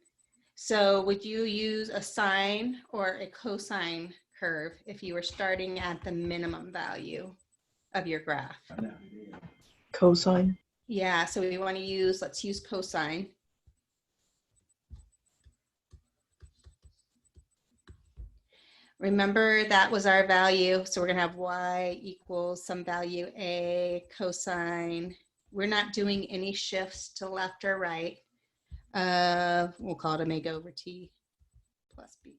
So would you use a sine or a cosine curve if you were starting at the minimum value of your graph? Cosine? Yeah, so we want to use, let's use cosine. Remember that was our value. So we're going to have y equals some value a cosine. We're not doing any shifts to left or right. We'll call it omega over t plus b.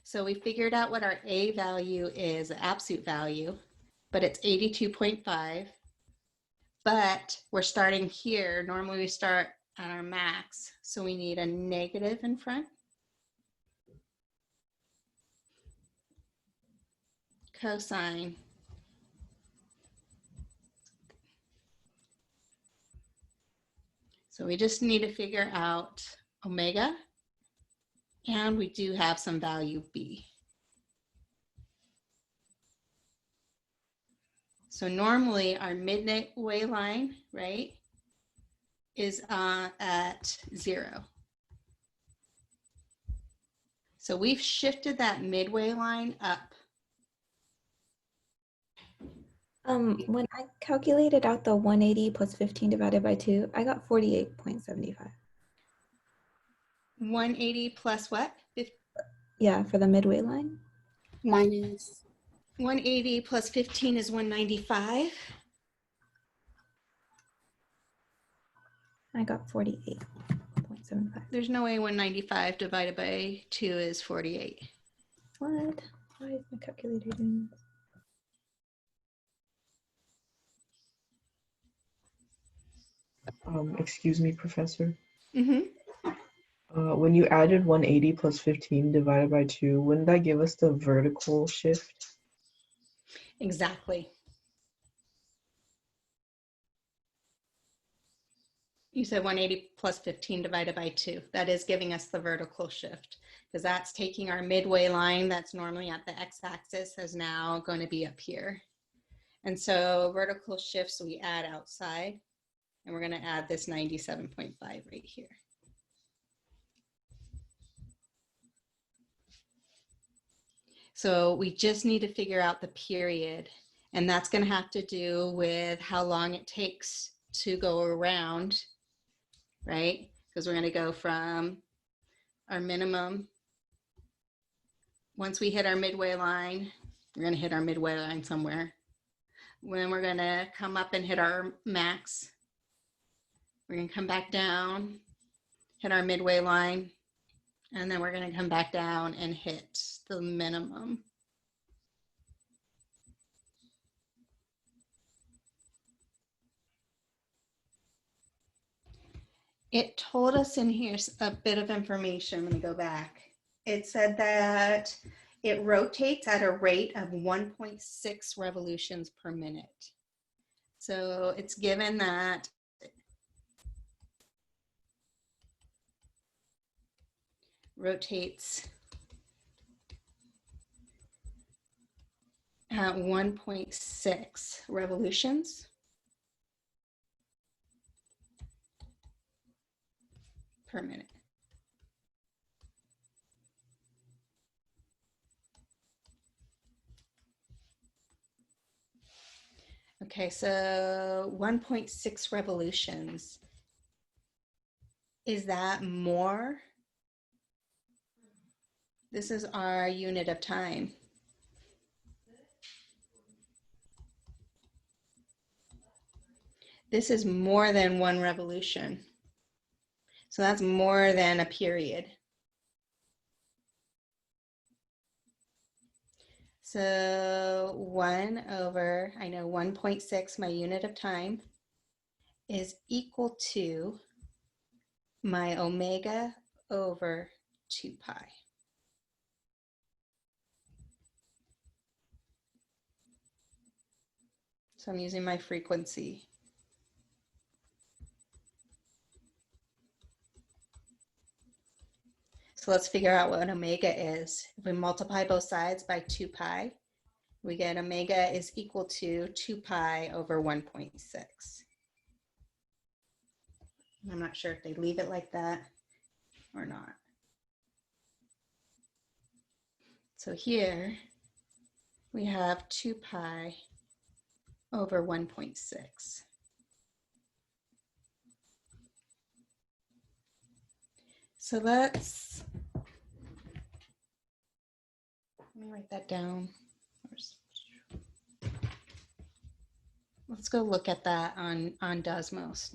So we figured out what our a value is, the absolute value, but it's 82.5. But we're starting here. Normally we start at our max, so we need a negative in front. Cosine. So we just need to figure out omega, and we do have some value b. So normally our midway line, right, is at 0. So we've shifted that midway line up. When I calculated out the 180 plus 15 divided by 2, I got 48.75. 180 plus what? Yeah, for the midway line. Minus. 180 plus 15 is 195. I got 48.75. There's no way 195 divided by 2 is 48. What? Why is my calculator doing this? Excuse me, Professor. Mm-hmm. When you added 180 plus 15 divided by 2, wouldn't that give us the vertical shift? Exactly. You said 180 plus 15 divided by 2. That is giving us the vertical shift, because that's taking our midway line that's normally at the x-axis is now going to be up here. And so vertical shifts we add outside, and we're going to add this 97.5 right here. So we just need to figure out the period, and that's going to have to do with how long it takes to go around, right? Because we're going to go from our minimum. Once we hit our midway line, we're going to hit our midway line somewhere. When we're going to come up and hit our max, we're going to come back down, hit our midway line, and then we're going to come back down and hit the minimum. It told us in here a bit of information. Let me go back. It said that it rotates at a rate of 1.6 revolutions per minute. So it's given that rotates at 1.6 revolutions per minute. Okay, so 1.6 revolutions. Is that more? This is our unit of time. This is more than one revolution. So that's more than a period. So 1 over, I know 1.6, my unit of time, is equal to my omega over 2 pi. So I'm using my frequency. So let's figure out what an omega is. If we multiply both sides by 2 pi, we get omega is equal to 2 pi over 1.6. I'm not sure if they leave it like that or not. So here we have 2 pi over 1.6. So let me write that down. Let's go look at that on Desmos.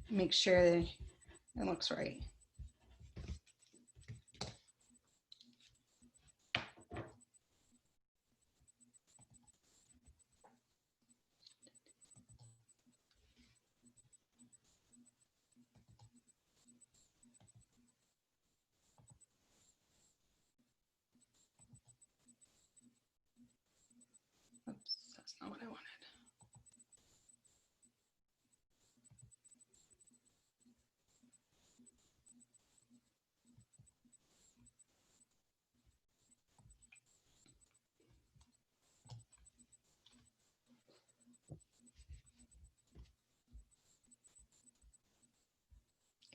Make sure it looks right. Oops, that's not what I wanted.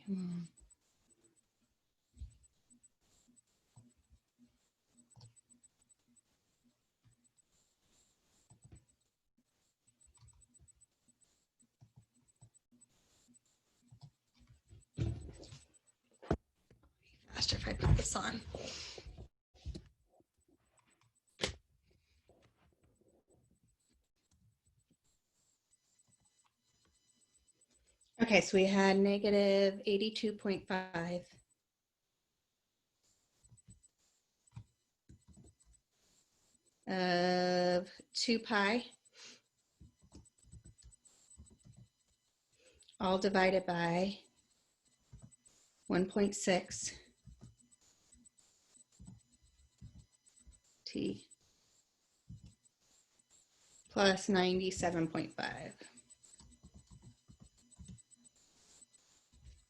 Come on. Faster if I put this on. Okay, so we had negative 82.5. Of 2 pi, all divided by 1.6 t plus 97.5.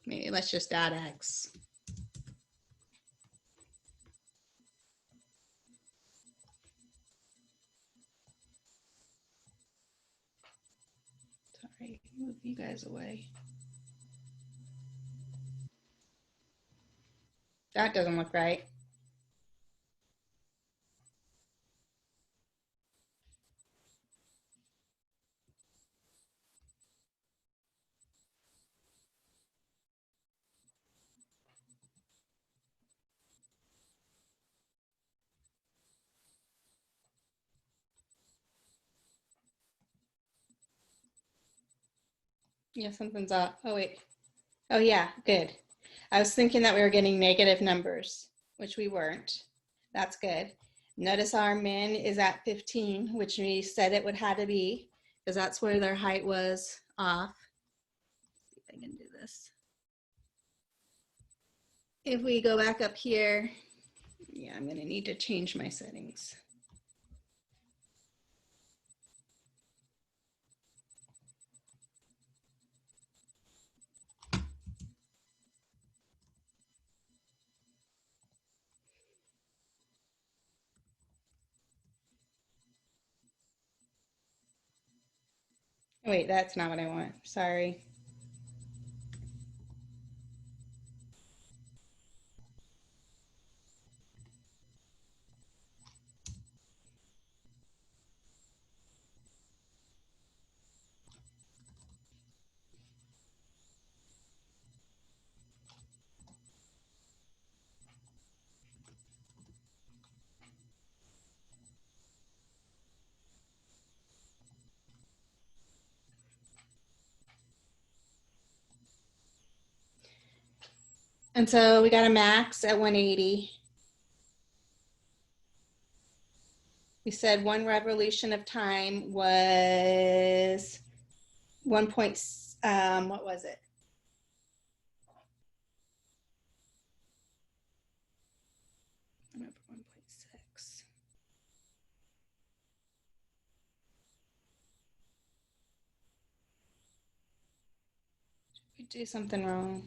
Maybe let's just add x. Sorry, move you guys away. That doesn't look right. Yeah, something's up. Oh, wait. Oh, yeah, good. I was thinking that we were getting negative numbers, which we weren't. That's good. Notice our min is at 15, which we said it would have to be, because that's where their height was off. Let's see if I can do this. If we go back up here, yeah, I'm going to need to change my settings. Wait, that's not what I want. Sorry. And so we got a max at 180. We said 1 revolution of time was 1 point, what was it? Over 1.6. Did we do something wrong?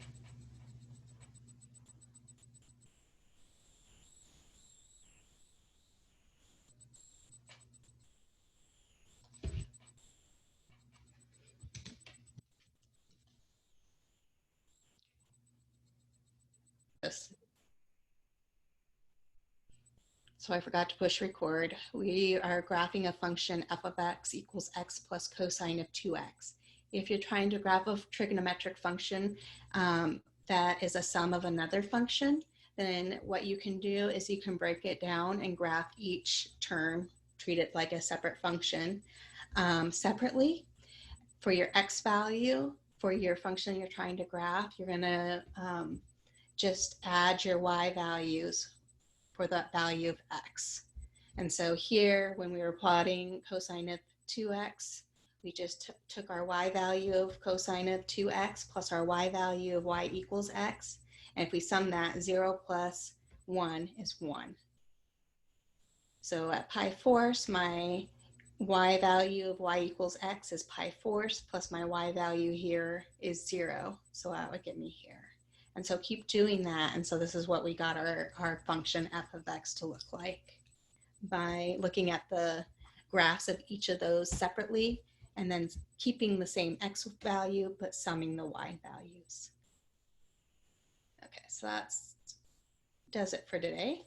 This. So I forgot to push record. We are graphing a function f of x equals x plus cosine of 2x. If you're trying to graph a trigonometric function that is a sum of another function, then what you can do is you can break it down and graph each term, treat it like a separate function separately. For your x value, for your function you're trying to graph, you're going to just add your y values for that value of x. And so here, when we were plotting cosine of 2x, we just took our y value of cosine of 2x plus our y value of y equals x. And if we sum that, 0 plus 1 is 1. So at pi fourths, my y value of y equals x is pi fourths plus my y value here is 0. So that would get me here. And so keep doing that. And so this is what we got our function f of x to look like by looking at the graphs of each of those separately and then keeping the same x value but summing the y values. Okay, so that does it for today.